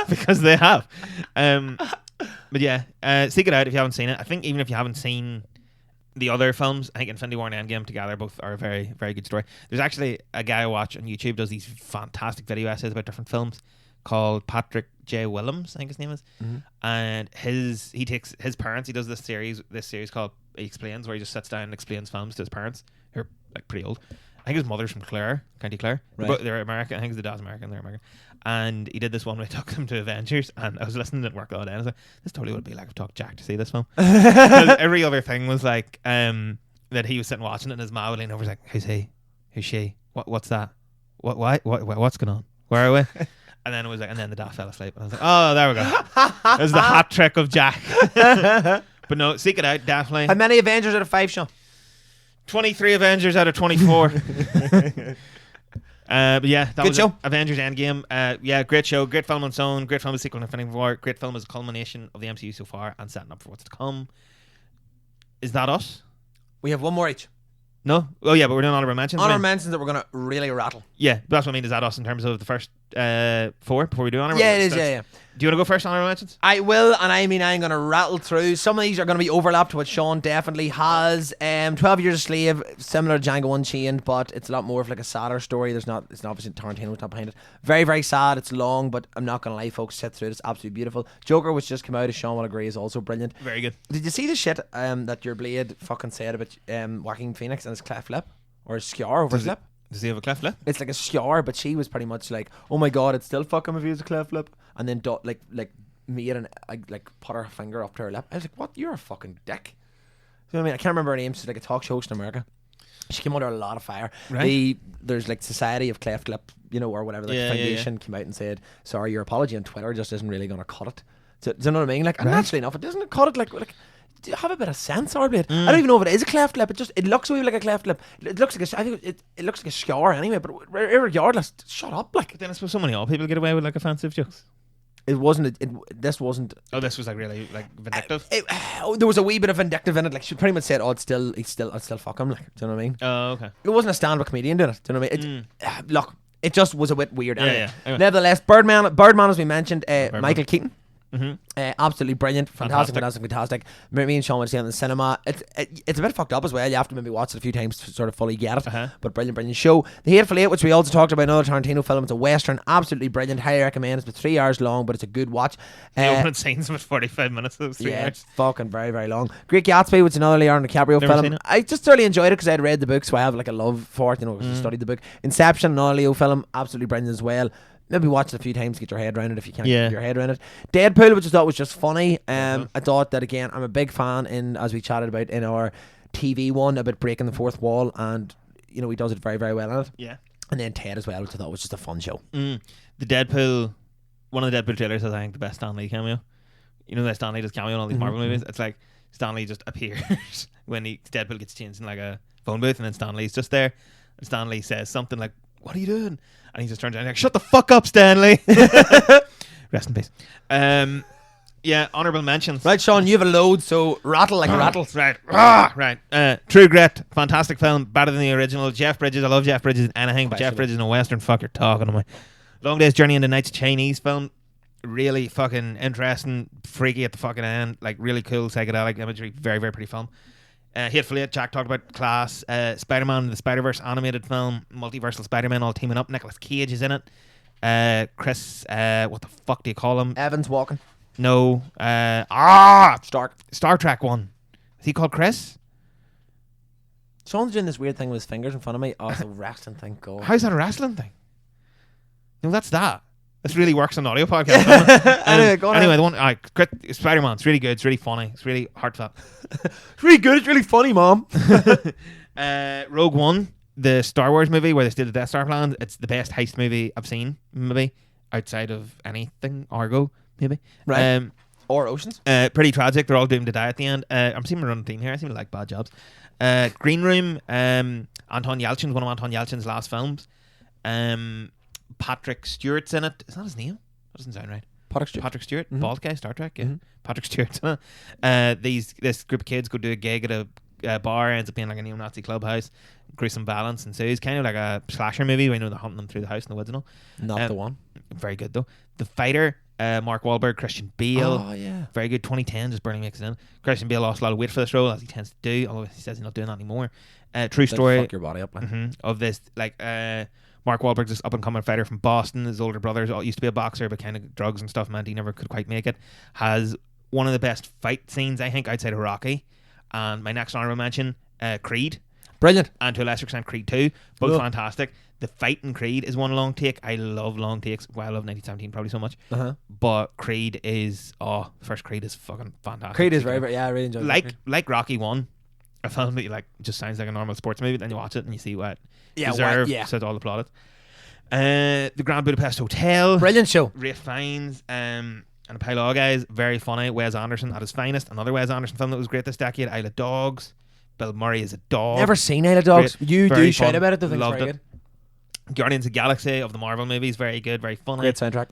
Because they have. But yeah, seek it out if you haven't seen it. I think even if you haven't seen the other films, I think Infinity War and Endgame together both are a very, very good story. There's actually a guy I watch on YouTube does these fantastic video essays about different films called Patrick J. Willems, I think his name is. And he takes his parents, he does this series called He Explains, where he just sits down and explains films to his parents, who are like pretty old. I think his mother's from Clare, County Clare. Right. But they're American. I think his dad's American, they're American. And he did this one where he took them to Avengers, and I was listening at work all day, and I was like, this totally would be like if I took Jack to see this film. 'Cause every other thing was like that he was sitting watching it, and his mom would lean over, was like, who's he? Who's she? What's that? What's going on? Where are we? And then it was like, and then the dad fell asleep, and I was like, oh, there we go. It was the hat trick of Jack. But no, seek it out, definitely. How many Avengers out of 5, Sean? 23 Avengers out of 24. But yeah, that Good was show. it. Avengers Endgame. Yeah, great show. Great film on its own. Great film as a sequel to Infinity War. Great film as a culmination of the MCU so far and setting up for what's to come. Is that us? We have one more each. No? Oh yeah, but we're doing honorable mentions. Honorable mentions that we're going to really rattle. Yeah, that's what I mean. Is that us in terms of the first 4 before we do honorable? Yeah, it is, yeah. Do you want to go first on honorable mentions? I will, and I mean I'm going to rattle through. Some of these are going to be overlapped to what Sean definitely has. 12 Years a Slave, similar to Django Unchained, but it's a lot more of like a sadder story. It's obviously Tarantino's not behind it. Very, very sad. It's long, but I'm not going to lie, folks. Sit through it. It's absolutely beautiful. Joker, which just came out, as Sean will agree, is also brilliant. Very good. Did you see the shit that your Blade fucking said about Joaquin Phoenix and his cleft lip? Or his scar over his lip? Does he have a cleft lip? It's like a scar, but she was pretty much like, oh my god, it's still fucking if he has a cleft lip. And then like made and like put her finger up to her lip. I was like, what? You're a fucking dick. You know what I mean? I can't remember her name. She's like a talk show host in America. She came under a lot of fire. Right. There's like Society of Cleft Lip, or whatever. The foundation came out and said, sorry, your apology on Twitter just isn't really going to cut it. Do you know what I mean? Like, and naturally enough, it doesn't cut it. Like do you have a bit of sense, Orblade? I don't even know if it is a cleft lip. It looks like a cleft lip. It looks like I think it looks like a scar anyway. But regardless, shut up. Like, But then I suppose so many old people get away with like offensive jokes. it wasn't. This wasn't. Oh, this was like really like vindictive. There was a wee bit of vindictive in it. Like, she pretty much said, "Oh, I'd still fuck him." Like, do you know what I mean? Oh, okay. It wasn't a stand-up comedian doing it. Do you know what I mean? Look, it just was a bit weird. Anyway. Yeah. Anyway. Nevertheless, Birdman, as we mentioned, Michael Keaton. Mm-hmm. Absolutely brilliant, fantastic. Me and Sean went to see it in the cinema. It's a bit fucked up as well. You have to maybe watch it a few times to sort of fully get it. But brilliant show. The Hateful Eight, which we also talked about, another Tarantino film. It's a western, absolutely brilliant. Highly recommend. It's about 3 hours long, but it's a good watch. The opening scenes with 45 minutes. Those 3 hours. It's fucking very, very long. Great Gatsby, which is another Leonardo DiCaprio film. I just thoroughly enjoyed it because I had read the book, so I have like a love for it. I studied the book. Inception, another Leo film, absolutely brilliant as well. Maybe watch it a few times to get your head around it if you can't get your head around it. Deadpool, which I thought was just funny. I thought that, again, I'm a big fan as we chatted about in our TV one about breaking the fourth wall, and he does it very, very well in it. Yeah. And then Ted as well, which I thought was just a fun show. The Deadpool, one of the Deadpool trailers has, I think, the best Stan Lee cameo. You know that Stan Lee does cameo in all these Marvel movies? It's like Stan Lee just appears when Deadpool gets changed in like a phone booth, and then Stan Lee's just there, and Stan Lee says something like, "What are you doing?" And he just turns around and like, "Shut the fuck up, Stanley." Rest in peace. Yeah, honourable mentions. Right, Sean, you have a load, so rattle like rattles. Right. Right. True Grit, fantastic film, better than the original. Jeff Bridges, I love Jeff Bridges in anything, but Jeff Bridges in a western, fuck, you're talking to me. Long Day's Journey into Night's Chinese film, really fucking interesting, freaky at the fucking end, like really cool psychedelic imagery, very, very pretty film. Hateful Eight, Jack talked about class. Spider-Man and the Spider-Verse animated film, multiversal Spider-Man all teaming up. Nicolas Cage is in it. Chris, what the fuck do you call him? Evans walking. No. Star Trek one. Is he called Chris? Sean's doing this weird thing with his fingers in front of me. Oh, it's a wrestling thing. God. How's that a wrestling thing? No, that's that. This really works on audio podcast. Anyway, the one, Spider-Man, it's really good, it's really funny, it's really heartfelt. It's really good, it's really funny, Mom. Rogue One, the Star Wars movie where they did the Death Star plans, it's the best heist movie I've seen, maybe, outside of anything, Argo, maybe. Right. Or Oceans. Pretty tragic, they're all doomed to die at the end. I'm seeing a run theme here, I seem to like bad jobs. Green Room, Anton Yelchin's one of Anton Yelchin's last films. Patrick Stewart's in it. Is that his name? That doesn't sound right. Patrick Stewart, bald guy, Star Trek. Yeah, Patrick Stewart's in it. This group of kids go do a gig at a bar, ends up being like a neo-Nazi clubhouse. Gruesome violence, and so it's kind of like a slasher movie where they're hunting them through the house in the woods and all. Not the one. Very good though. The Fighter, Mark Wahlberg, Christian Bale. Oh yeah. Very good. 2010, just barely makes it in. Christian Bale lost a lot of weight for this role, as he tends to do, although he says he's not doing that anymore. True story Fuck your body up, like. of this, like, Mark Wahlberg's this up-and-coming fighter from Boston. His older brother used to be a boxer, but kind of drugs and stuff meant he never could quite make it. Has one of the best fight scenes, I think, outside of Rocky. And my next honourable mention, Creed. Brilliant. And to a lesser extent, Creed 2. Both fantastic. The fight in Creed is one long take. I love long takes. Well, I love 1917 probably so much. But Creed is... first Creed is fucking fantastic. Creed is very, very... Yeah, I really enjoy it. Like Rocky 1. A film that you like just sounds like a normal sports movie, then you watch it and you see what deserved, says all the plaudits. The Grand Budapest Hotel. Brilliant show. Ralph Fiennes and a pile of other guys. Very funny. Wes Anderson at his finest. Another Wes Anderson film that was great this decade. Isle of Dogs. Bill Murray is a dog. Never seen Isle of Dogs. Great. You Very do shout fun. about it. The thing's Loved very it. good. Guardians of the Galaxy of the Marvel movies, very good, very funny. Great soundtrack.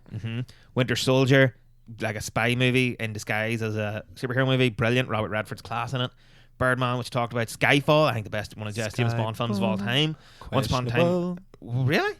Winter Soldier, like a spy movie in disguise as a superhero movie, brilliant. Robert Redford's class in it. Birdman, which talked about Skyfall, I think the best one of James Bond films of all time. Once Upon a Time, really?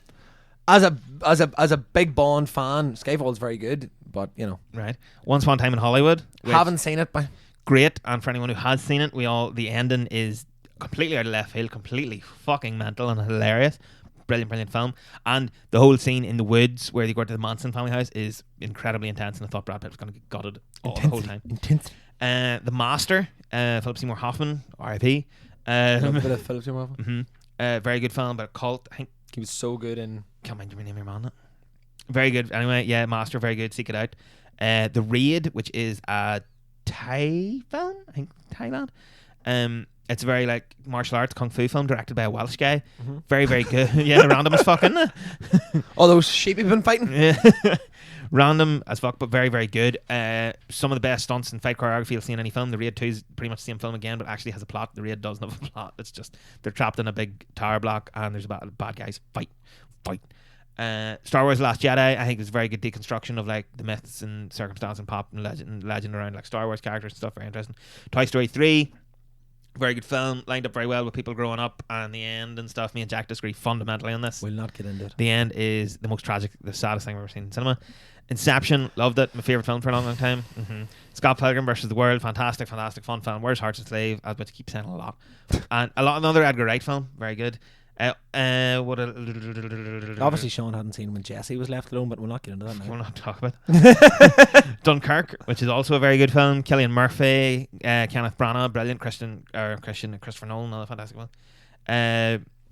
As a big Bond fan, Skyfall's very good, but you know, right. Once Upon a Time in Hollywood, haven't seen it, but great. And for anyone who has seen it, the ending is completely out of left field, completely fucking mental and hilarious. Brilliant film. And the whole scene in the woods where they go to the Manson family house is incredibly intense, and I thought Brad Pitt was going to get gutted the whole time. Intensity. The Master, Philip Seymour Hoffman, R.I.P. A bit of Philip Seymour Hoffman. Very good film, but a cult. I think he was so good in. Can't mind your name, your man. Very good. Anyway, yeah, Master, very good. Seek it out. The Raid, which is a Thai film, I think Thailand. It's a very like martial arts kung fu film directed by a Welsh guy. Very, very good. Yeah, random as fuck, isn't it? All those sheep you've been fighting. Yeah. Random as fuck, but very, very good. Some of the best stunts and fight choreography you'll see in any film. The Raid 2 is pretty much the same film again, but actually has a plot. The Raid doesn't have a plot. It's just they're trapped in a big tower block and there's bad guys fight. Star Wars: The Last Jedi, I think, is a very good deconstruction of like the myths and circumstance and pop and legend around like Star Wars characters and stuff. Very interesting. Toy Story 3. Very good film, lined up very well with people growing up, and the end and stuff. Me and Jack disagree fundamentally on this. We'll not get into it. The end is the most tragic, the saddest thing I've ever seen in cinema. Inception, loved it. My favourite film for a long time. Scott Pilgrim versus the World, fantastic fun film. Where's Hearts of Slave? I was about to keep saying a lot. And another Edgar Wright film, very good. Obviously Sean hadn't seen when Jesse was left alone, but we'll not get into that now. We'll not talk about that. Dunkirk, which is also a very good film. Cillian Murphy, Kenneth Branagh, brilliant. Christopher Nolan, another fantastic one.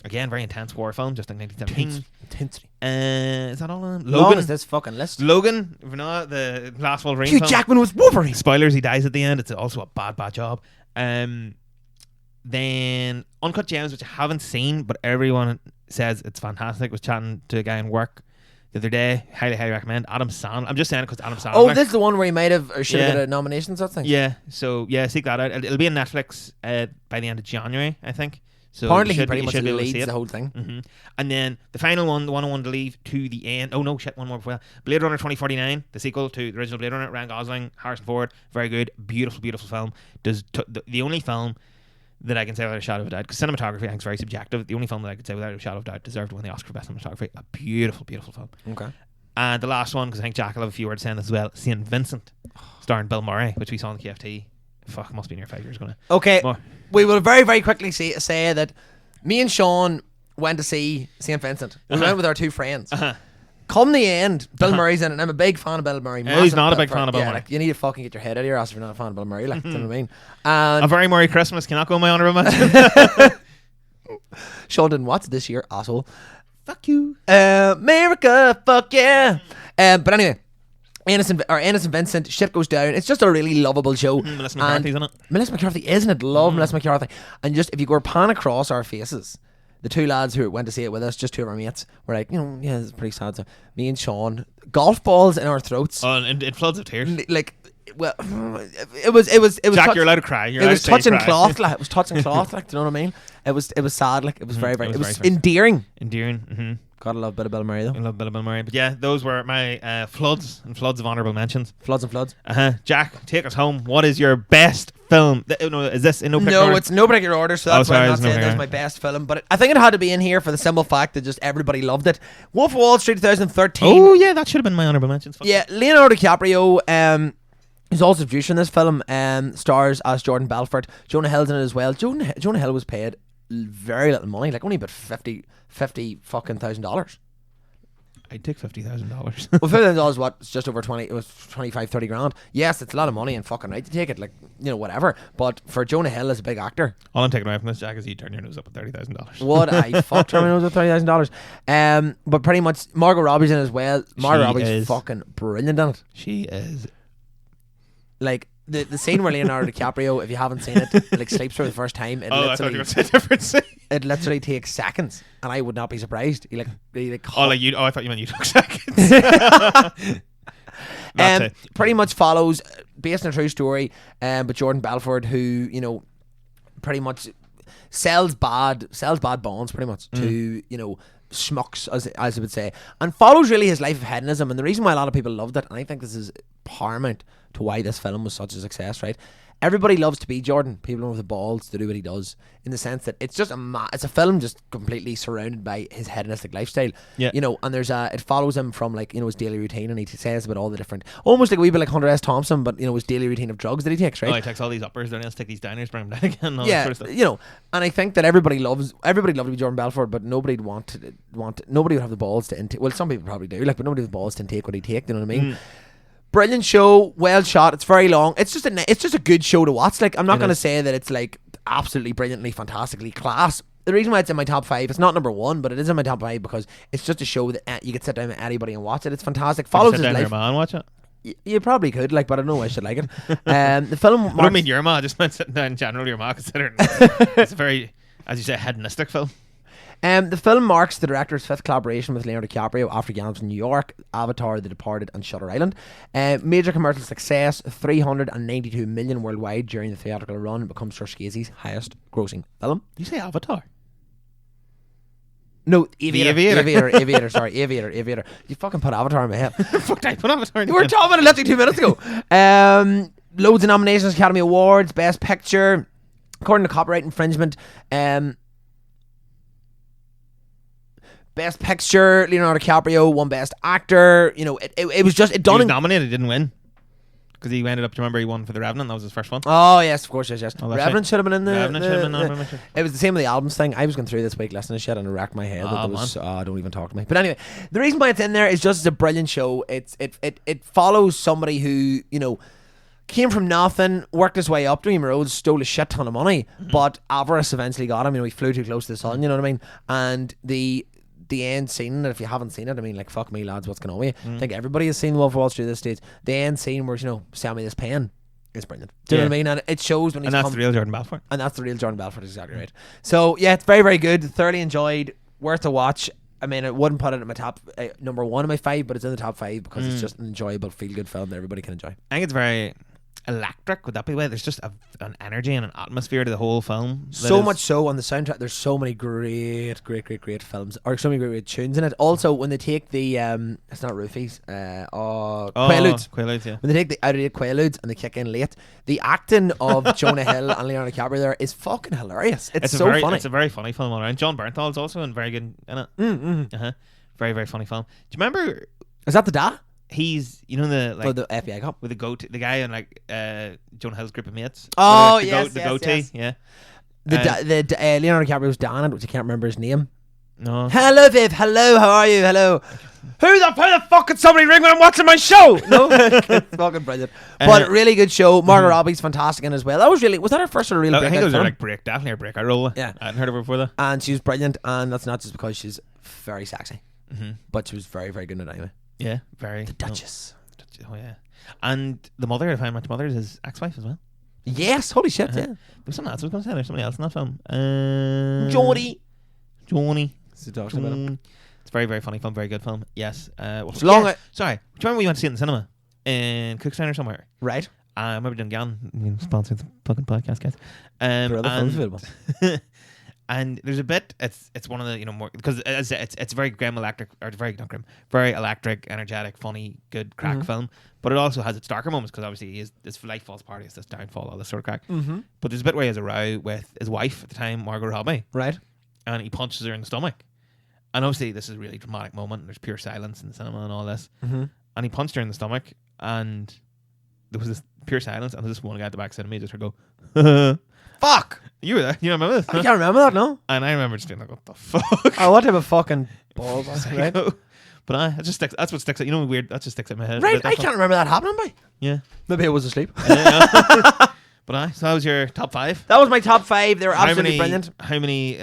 Again, very intense war film, just like 1917. Intensity. Is that all of them? Logan is this fucking list. Logan, if not the last Wolverine Hugh film. Jackman was Wolverine. Spoilers, he dies at the end. It's also a bad job. Then Uncut Gems, which I haven't seen, but everyone says it's fantastic. Was chatting to a guy in work the other day. Highly recommend. Adam Sandler. I'm just saying it because Adam Sandler. Oh, this is the one where he might have or should have Yeah. got a nomination, sort of thing. Yeah. So yeah, seek that out. It'll be on Netflix by the end of January, I think. So Apparently you he pretty much be able to leads see it. the whole thing. And then the final one, the one I wanted to leave to the end. Oh no, shit, one more before that. Blade Runner 2049, the sequel to the original Blade Runner. Ryan Gosling, Harrison Ford, very good, beautiful film. The only film that I can say without a shadow of a doubt, because cinematography I think is very subjective. The only film that I could say without a shadow of a doubt deserved to win the Oscar for best cinematography. A beautiful film. Okay. And the last one, because I think Jack will have a few words saying this as well. St. Vincent, starring Bill Murray, which we saw in the KFT. Fuck, must be near 5 years ago now. Okay. More. We will very quickly say that me and Sean went to see St. Vincent. We went with our two friends. Come the end, Bill Murray's in it, and I'm a big fan of Bill Murray. Yeah, he's not a big fan of Bill Murray. Like, you need to fucking get your head out of your ass if you're not a fan of Bill Murray. Like, do you know what I mean? And A Very Merry Christmas cannot go in my honourable mention. Sean didn't watch it this year, asshole. Fuck you. America, fuck yeah. But anyway, Innocent Vincent, shit goes down. It's just a really lovable show. Melissa McCarthy's in it. Melissa McCarthy, isn't it? Love Melissa McCarthy. And just if you go pan across our faces, the two lads who went to see it with us, just two of our mates, were like, yeah, it's pretty sad. So me and Sean, golf balls in our throats. Oh, and it floods of tears. Like, well, it was. Jack, you're allowed to cry. It was touching cloth. Like, it was touching cloth. Like, do you know what I mean? It was sad. Like, it was very. It was endearing. Endearing. Gotta love a bit of Bill Murray though. I love Bill Murray. But yeah, those were my floods of honourable mentions. Floods and floods. Jack, take us home. What is your best film. Is this in no particular No, order? it's no particular order, so that's why sorry, I'm not there's no saying this is here. my best film. But I think it had to be in here for the simple fact that just everybody loved it. Wolf of Wall Street 2013. Oh yeah, that should have been my honourable mentions. Fuck. Yeah, Leonardo DiCaprio, who's also producer in this film, stars as Jordan Belfort. Jonah Hill's in it as well. Jonah Hill was paid very little money, like only about $50 fucking $1,000. I'd take $50,000. Well, $50,000 what? It's just over 20. It was 25-30 grand. Yes, it's a lot of money and fucking right to take it, like, you know, whatever. But for Jonah Hill as a big actor, All I'm taking away from this, Jack, is you turn your nose up at $30,000. what I fucked her nose with $30,000. But pretty much Margot Robbie's in it as well. Margot Robbie's is. fucking brilliant in it. She is. Like the scene where Leonardo DiCaprio, if you haven't seen it, like sleeps for the first time. I thought you were going to say a different thing. It literally takes seconds, and I would not be surprised. I thought you meant you took seconds. Pretty much follows, based on a true story, but Jordan Belfort, who, you know, pretty much sells bad bonds, pretty much to, you know, schmucks, as I would say, and follows really his life of hedonism. And the reason why a lot of people loved it, and I think this is paramount to why this film was such a success, right? Everybody loves to be Jordan. People don't have the balls to do what he does, in the sense that it's just it's a film just completely surrounded by his hedonistic lifestyle. Yeah. You know, and it follows him from, like, you know, his daily routine, and he says about all the different, almost like a wee bit like Hunter S. Thompson, but, you know, his daily routine of drugs that he takes, right? Oh, he takes all these uppers, then he'll take these downers, bring them down again. All Yeah, that sort of stuff. you know, and I think that everybody loved to be Jordan Belfort, but nobody would have the balls to intake. Well, some people probably do, like, but nobody has the balls to intake what he take. You know what I mean? Brilliant show, well shot. It's very long. It's just a good show to watch. Like, I'm not going to say that it's like absolutely brilliantly, fantastically class. The reason why it's in my top 5, it's not number 1, but it is in my top 5 because it's just a show that you could sit down with anybody and watch it. It's fantastic. Follows his Sit down with life. your ma and watch it. You probably could, like, but I don't know. I should like it. The film. I don't mean your ma. I just meant sitting down in general. Your ma considered it's a very, as you say, hedonistic film. The film marks the director's 5th collaboration with Leonardo DiCaprio after Gangs in New York, Avatar, The Departed, and Shutter Island. Major commercial success, $392 million worldwide during the theatrical run. It becomes Scorsese's highest grossing film. Did you say Avatar? No, Aviator. Aviator. Aviator. You fucking put Avatar in my head. Fuck, I put Avatar in You were talking about it literally 2 minutes ago. Loads of nominations, Academy Awards, Best Picture. According to copyright infringement, Best Picture, Leonardo DiCaprio won Best Actor. You know, it was just done. He was nominated, didn't win. Because he ended up, do you remember he won for The Revenant? That was his first one. Oh, yes, of course, yes. Oh, that's Revenant should have been in the... Revenant should have been nominated. It was the same with the albums thing. I was going through this week listening to shit and it racked my head. That there was, don't even talk to me. But anyway, the reason why it's in there is just it's a brilliant show. It follows somebody who, you know, came from nothing, worked his way up. Dream Road, stole a shit ton of money, but avarice eventually got him. You know, he flew too close to the sun, you know what I mean? And the end scene, if you haven't seen it, I mean, like, fuck me, lads, what's going on with you? I think everybody has seen Wolf of Wall Street at this stage. The end scene where, you know, sell me this pen is brilliant. Do you know what I mean? And it shows when he's And that's the real Jordan Belfort. And that's the real Jordan Belfort, exactly right. So, yeah, it's very, very good. Thoroughly enjoyed. Worth a watch. I mean, I wouldn't put it in my top number 1 of my 5, but it's in the top 5 because it's just an enjoyable, feel-good film that everybody can enjoy. I think it's very electric. Would that be the way? There's just an energy and an atmosphere to the whole film. So much so on the soundtrack. There's so many great films, or so many great tunes in it. Also, when they take the it's not roofies, Quaaludes. Quaaludes, yeah. When they take the out of date Quaaludes and they kick in late, the acting of Jonah Hill and Leonardo DiCaprio there is fucking hilarious. It's so funny. It's a very funny film all around. John Bernthal's also very good in it. Very, very funny film. Do you remember? Is that the Da? He's, you know, the FBI cop with the goatee, the guy and like Jonah Hill's group of mates. Oh, the goatee, yes. Yeah. The Leonardo DiCaprio's Dan, which I can't remember his name. No. Hello, Viv. Hello, how are you? Hello. Who the fuck can somebody ring when I'm watching my show? No, it's fucking brilliant. But really good show. Margot Robbie's fantastic in as well. Was that her first sort of real break? I think it was her definitely her breakout role. Yeah, I hadn't heard of her before that. And she was brilliant, and that's not just because she's very sexy, but she was very, very good in it anyway. Yeah, very. The Duchess. Oh yeah, and the mother of How I Met Your Mother is his ex-wife as well. Yes, holy shit, yeah. There's something else I was going to say. There's somebody else in that film. Johnny. It's a very, very funny film. Very good film. Yes. It's long. Sorry. Do you remember we went to see it in the cinema in Cookstown or somewhere? Right. I remember Dungan sponsoring the fucking podcast, guys. There are other films available. And there's a bit. It's one of the more because it's very grim electric or very not grim, very electric, energetic, funny, good crack film. But it also has its darker moments because obviously his life falls apart, it's this downfall, all this sort of crack. But there's a bit where he has a row with his wife at the time, Margot Robbie, Right. and he punches her in the stomach. And obviously this is a really dramatic moment. And there's pure silence in the cinema and all this. And he punched her in the stomach, and there was this pure silence, and there's this one guy at the back side of me just heard go, Fuck! You were there. You remember this? I can't remember that, no? And I remember just being like, what the fuck? Oh, what type of fucking balls, right? But it just sticks. That's what sticks out. You know, weird. That just sticks out in my head. Right, I can't remember that happening, by. Yeah. Maybe I was asleep. Yeah. But so that was your top 5. That was my top 5. They were absolutely brilliant. How many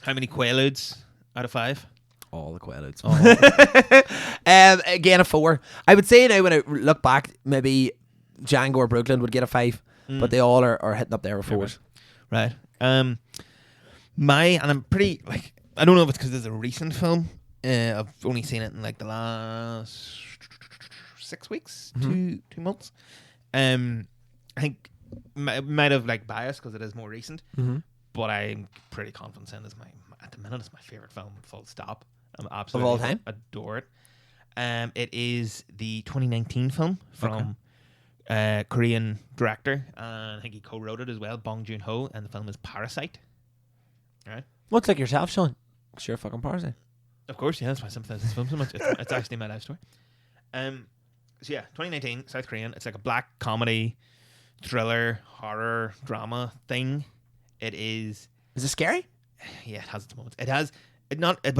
Quaaludes out of 5? All the Quaaludes. Again, a 4. I would say now when I look back, maybe Django or Brooklyn would get a 5, but they all are hitting up there with 4s. Right. And I'm pretty like, I don't know if it's because it's a recent film. I've only seen it in like the last 6 weeks, 2 months. I think might have like bias because it is more recent, but I'm pretty confident saying at the minute it's my favorite film. Full stop. I'm absolutely of all time. Adore it. It is the 2019 film from Korean director, and I think he co-wrote it as well, Bong Joon-ho, and the film is Parasite. All right. Looks like yourself, Sean. Sure, fucking Parasite. Of course, yeah. That's why I sympathize with this film so much. It's actually my life story. So yeah, 2019, South Korean. It's like a black comedy, thriller, horror, drama thing. It is. Is it scary? Yeah, it has its moments. But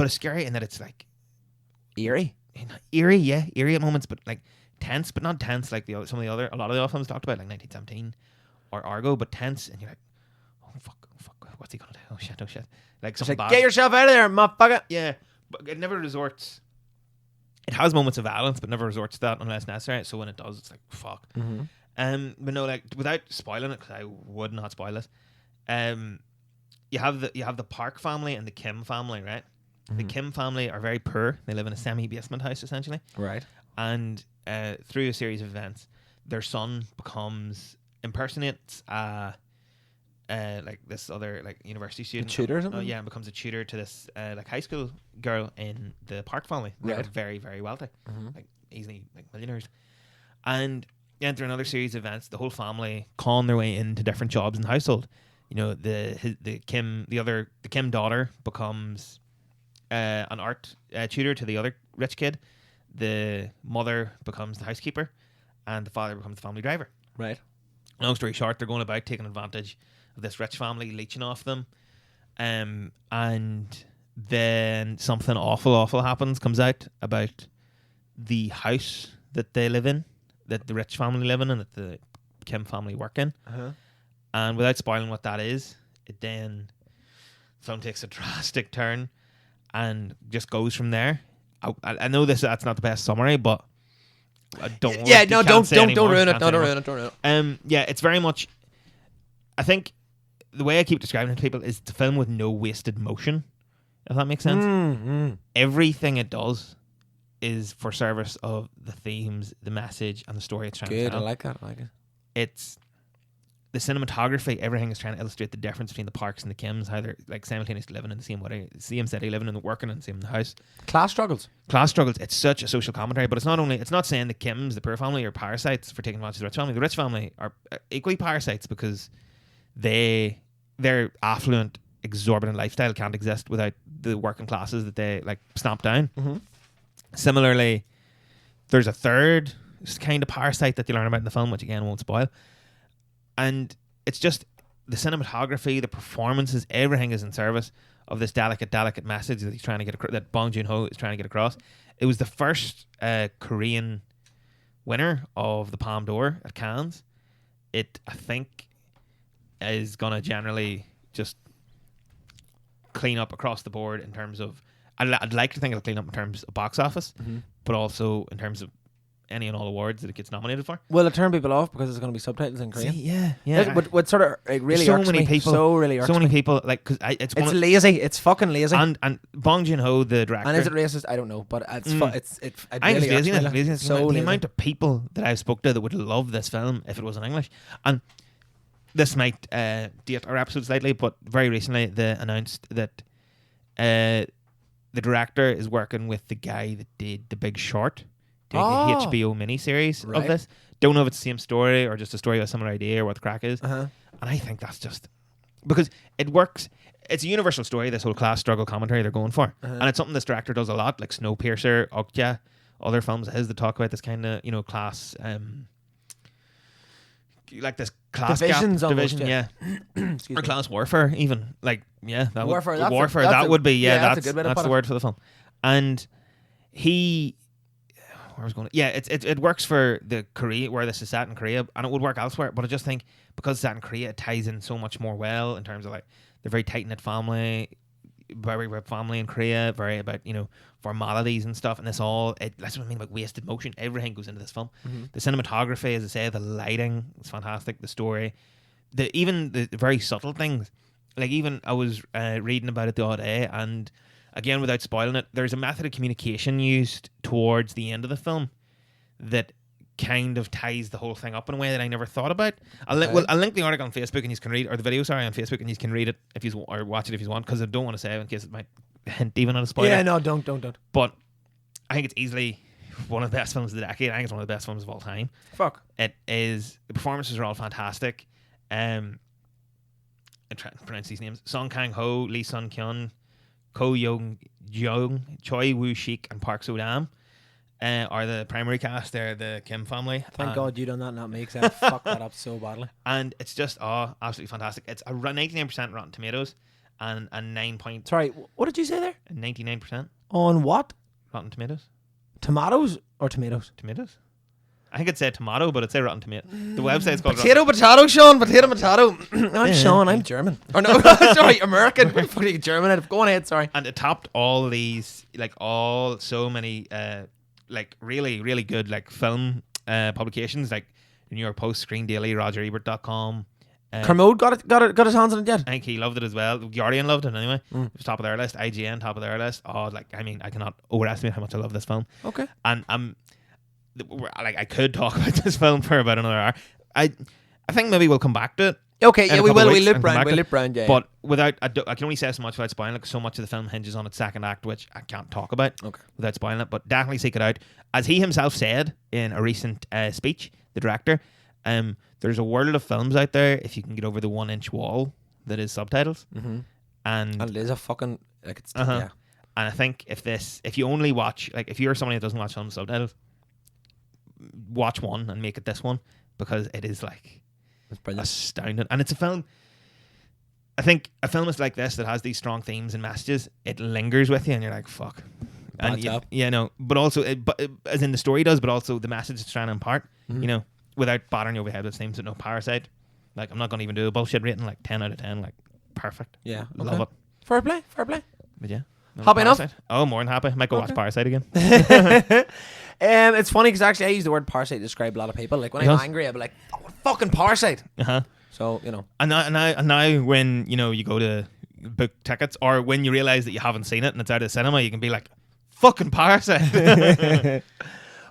it's scary in that it's like eerie. Eerie, yeah, eerie at moments, but like tense, but not tense like a lot of the other films talked about, like 1917 or Argo, but tense, and you're like, oh fuck, what's he gonna do? Oh shit. Like something bad. Get yourself out of there, motherfucker. Yeah, but it never resorts. It has moments of violence, but never resorts to that unless necessary. So when it does, it's like fuck. But no, like without spoiling it, because I would not spoil it. You have the Park family and the Kim family, right? The Kim family are very poor. They live in a semi-basement house, essentially. Right. And through a series of events, their son impersonates like this other like university student. A tutor or something? Yeah, and becomes a tutor to this like high school girl in the Park family. They're Right. very, very wealthy. Like easily like millionaires. And through another series of events, the whole family con their way into different jobs in the household. You know, the Kim daughter becomes an art tutor to the other rich kid. The mother becomes the housekeeper, and the father becomes the family driver. Right. Long story short, they're going about taking advantage of this rich family, leeching off them, and then something awful happens, comes out about the house that they live in, that the rich family live in, and that the Kim family work in. And without spoiling what that is, it then film takes a drastic turn and just goes from there. I know that's not the best summary, but I don't. Yeah, no, don't ruin it. Don't ruin it. Yeah, it's very much. I think the way I keep describing it to people is it's a film with no wasted motion. If that makes sense. Everything it does is for service of the themes, the message, and the story it's trying to tell. Good, I like that. It's the cinematography. Everything is trying to illustrate the difference between the Parks and the Kims, how they're like simultaneously living in the same city, living and working in the same house. Class struggles. It's such a social commentary, but it's not saying the Kims, the poor family, are parasites for taking advantage of the rich family. The rich family are equally parasites because their affluent, exorbitant lifestyle can't exist without the working classes that they like stamp down. Similarly, there's a third kind of parasite that you learn about in the film, which again won't spoil. And it's just the cinematography, the performances, everything is in service of this delicate message that he's trying to get across, that Bong Joon-ho is trying to get across. It was the first Korean winner of the Palme d'Or at Cannes. It, I think, is going to generally just clean up across the board in terms of, I'd like to think it'll clean up in terms of box office, but also in terms of any and all awards that it gets nominated for. Will it turn people off because there's going to be subtitles in Korean? Yeah. What sort of it really so irks many me. people, so really irks so many me. people like because it's lazy. It's fucking lazy. And Bong Joon-ho, the director, and is it racist? I don't know, but it I think really it's laziness. irks me. The amount of people that I've spoke to that would love this film if it was in English, and this might date our episode slightly, but very recently they announced that the director is working with the guy that did The Big Short, doing the HBO miniseries of this. Don't know if it's the same story or just a story with a similar idea or what the crack is. And I think that's just because it works. It's a universal story, this whole class struggle commentary they're going for. And it's something this director does a lot, like Snowpiercer, Okja, other films of his that talk about this kind of, class, like this class Divisions gap, almost, division, or class warfare, even. Like, that warfare, would be, that's a good way to that's put the it. word for the film. And where I was going, it works for the Korea, where this is set in Korea, and it would work elsewhere, but I just think because it's set in Korea, it ties in so much more well in terms of like they're very tight-knit family, very family in Korea, very about formalities and stuff, and that's what I mean, like wasted motion. Everything goes into this film. The cinematography, as I say, the lighting is fantastic. The story, even the very subtle things, like even I was reading about it the other day, and again without spoiling it, there's a method of communication used towards the end of the film that kind of ties the whole thing up in a way that I never thought about. I'll link the article on Facebook and you can read, or the video, on Facebook, and you can read it if you or watch it if you want, because I don't want to say it in case it might hint even at a spoiler. Yeah, no, don't. But I think it's easily one of the best films of the decade. I think it's one of the best films of all time. Fuck. It is. The performances are all fantastic. I'm trying to pronounce these names: Song Kang-ho, Lee Sun-kyun, Ko Young-jung, Choi Woo-shik, and Park So-dam. Are the primary cast. They're the Kim family. Thank God you done that, not me, because I fucked that up so badly. And it's just absolutely fantastic. It's a 99% Rotten Tomatoes and a 9 point. Sorry, what did you say there? 99% On what? Rotten Tomatoes. Tomatoes or tomatoes? Tomatoes. I think it said tomato, but it said Rotten Tomato. The website's called Potato, Sean. Potato. I'm Sean. I'm German. Or no, sorry, American. We're fucking German. Go on ahead. Sorry. And it topped all these, so many, really, really good, film publications, like the New York Post, Screen Daily, RogerEbert.com. Kermode got his hands on it yet? I think he loved it as well. Guardian loved it anyway. It was top of their list. IGN, top of their list. I cannot overestimate how much I love this film. Okay. And I could talk about this film for about another hour. I think maybe we'll come back to it. Okay, in a we couple will. of We weeks loop and come round. back We to loop round, yeah. But I can only say so much without spoiling it, because so much of the film hinges on its second act, which I can't talk about without spoiling it. But definitely seek it out. As he himself said in a recent speech, the director, there's a world of films out there if you can get over the 1-inch wall that is subtitles. And it is a fucking it's And I think if you only watch, if you're somebody that doesn't watch films with subtitles, watch one and make it this one, because it is astounding. And it's a film, I think a film is like this that has these strong themes and messages, it lingers with you and you're like, fuck. And but also as in the story does, but also the message it's trying to impart, without battering you over the head with themes that no Parasite. I'm not going to even do a bullshit rating, 10 out of 10, perfect. Yeah. Love it. Fair play. But yeah. Happy enough? Parasite. Oh, more than happy. Might go watch Parasite again. It's funny because actually I use the word Parasite to describe a lot of people. When I'm angry, I'll be like, fucking Parasite. So, And now when, you go to book tickets, or when you realise that you haven't seen it and it's out of the cinema, you can be like, fucking Parasite.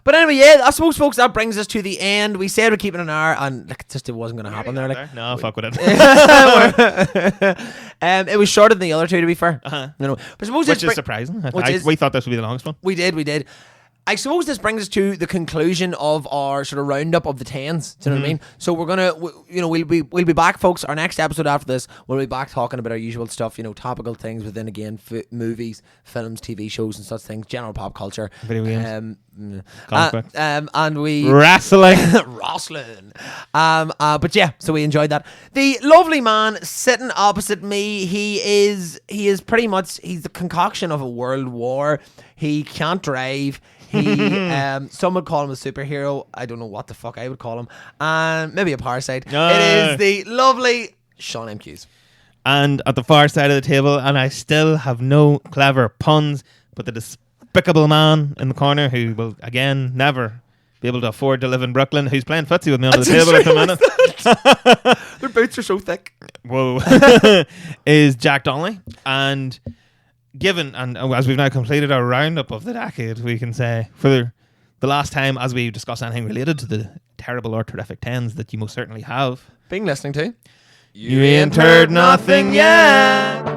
But anyway, yeah, I suppose, folks, that brings us to the end. We said we're keeping an hour, and it wasn't going to happen there. No, fuck with it. It was shorter than the other two, to be fair. But I suppose which is surprising. We thought this would be the longest one. We did. I suppose this brings us to the conclusion of our sort of roundup of the 10s. Do you know what I mean? So we're gonna, we'll be back, folks. Our next episode after this, we'll be back talking about our usual stuff. Topical things within, again, movies, films, TV shows, and such things. General pop culture, video games, and we wrestling. But yeah, so we enjoyed that. The lovely man sitting opposite me, he is pretty much, he's the concoction of a world war. He can't drive. He, some would call him a superhero. I don't know what the fuck I would call him. And maybe a parasite. It is the lovely Sean M. Hughes. And at the far side of the table, and I still have no clever puns, but the despicable man in the corner who will, again, never be able to afford to live in Brooklyn, who's playing footsie with me under the table at the minute. Their boots are so thick. Whoa. Is Jack Donnelly. And given, and as we've now completed our roundup of the decade, we can say for the last time, as we discuss anything related to the terrible or terrific 10s that you most certainly have, been listening to You ain't heard nothing yet.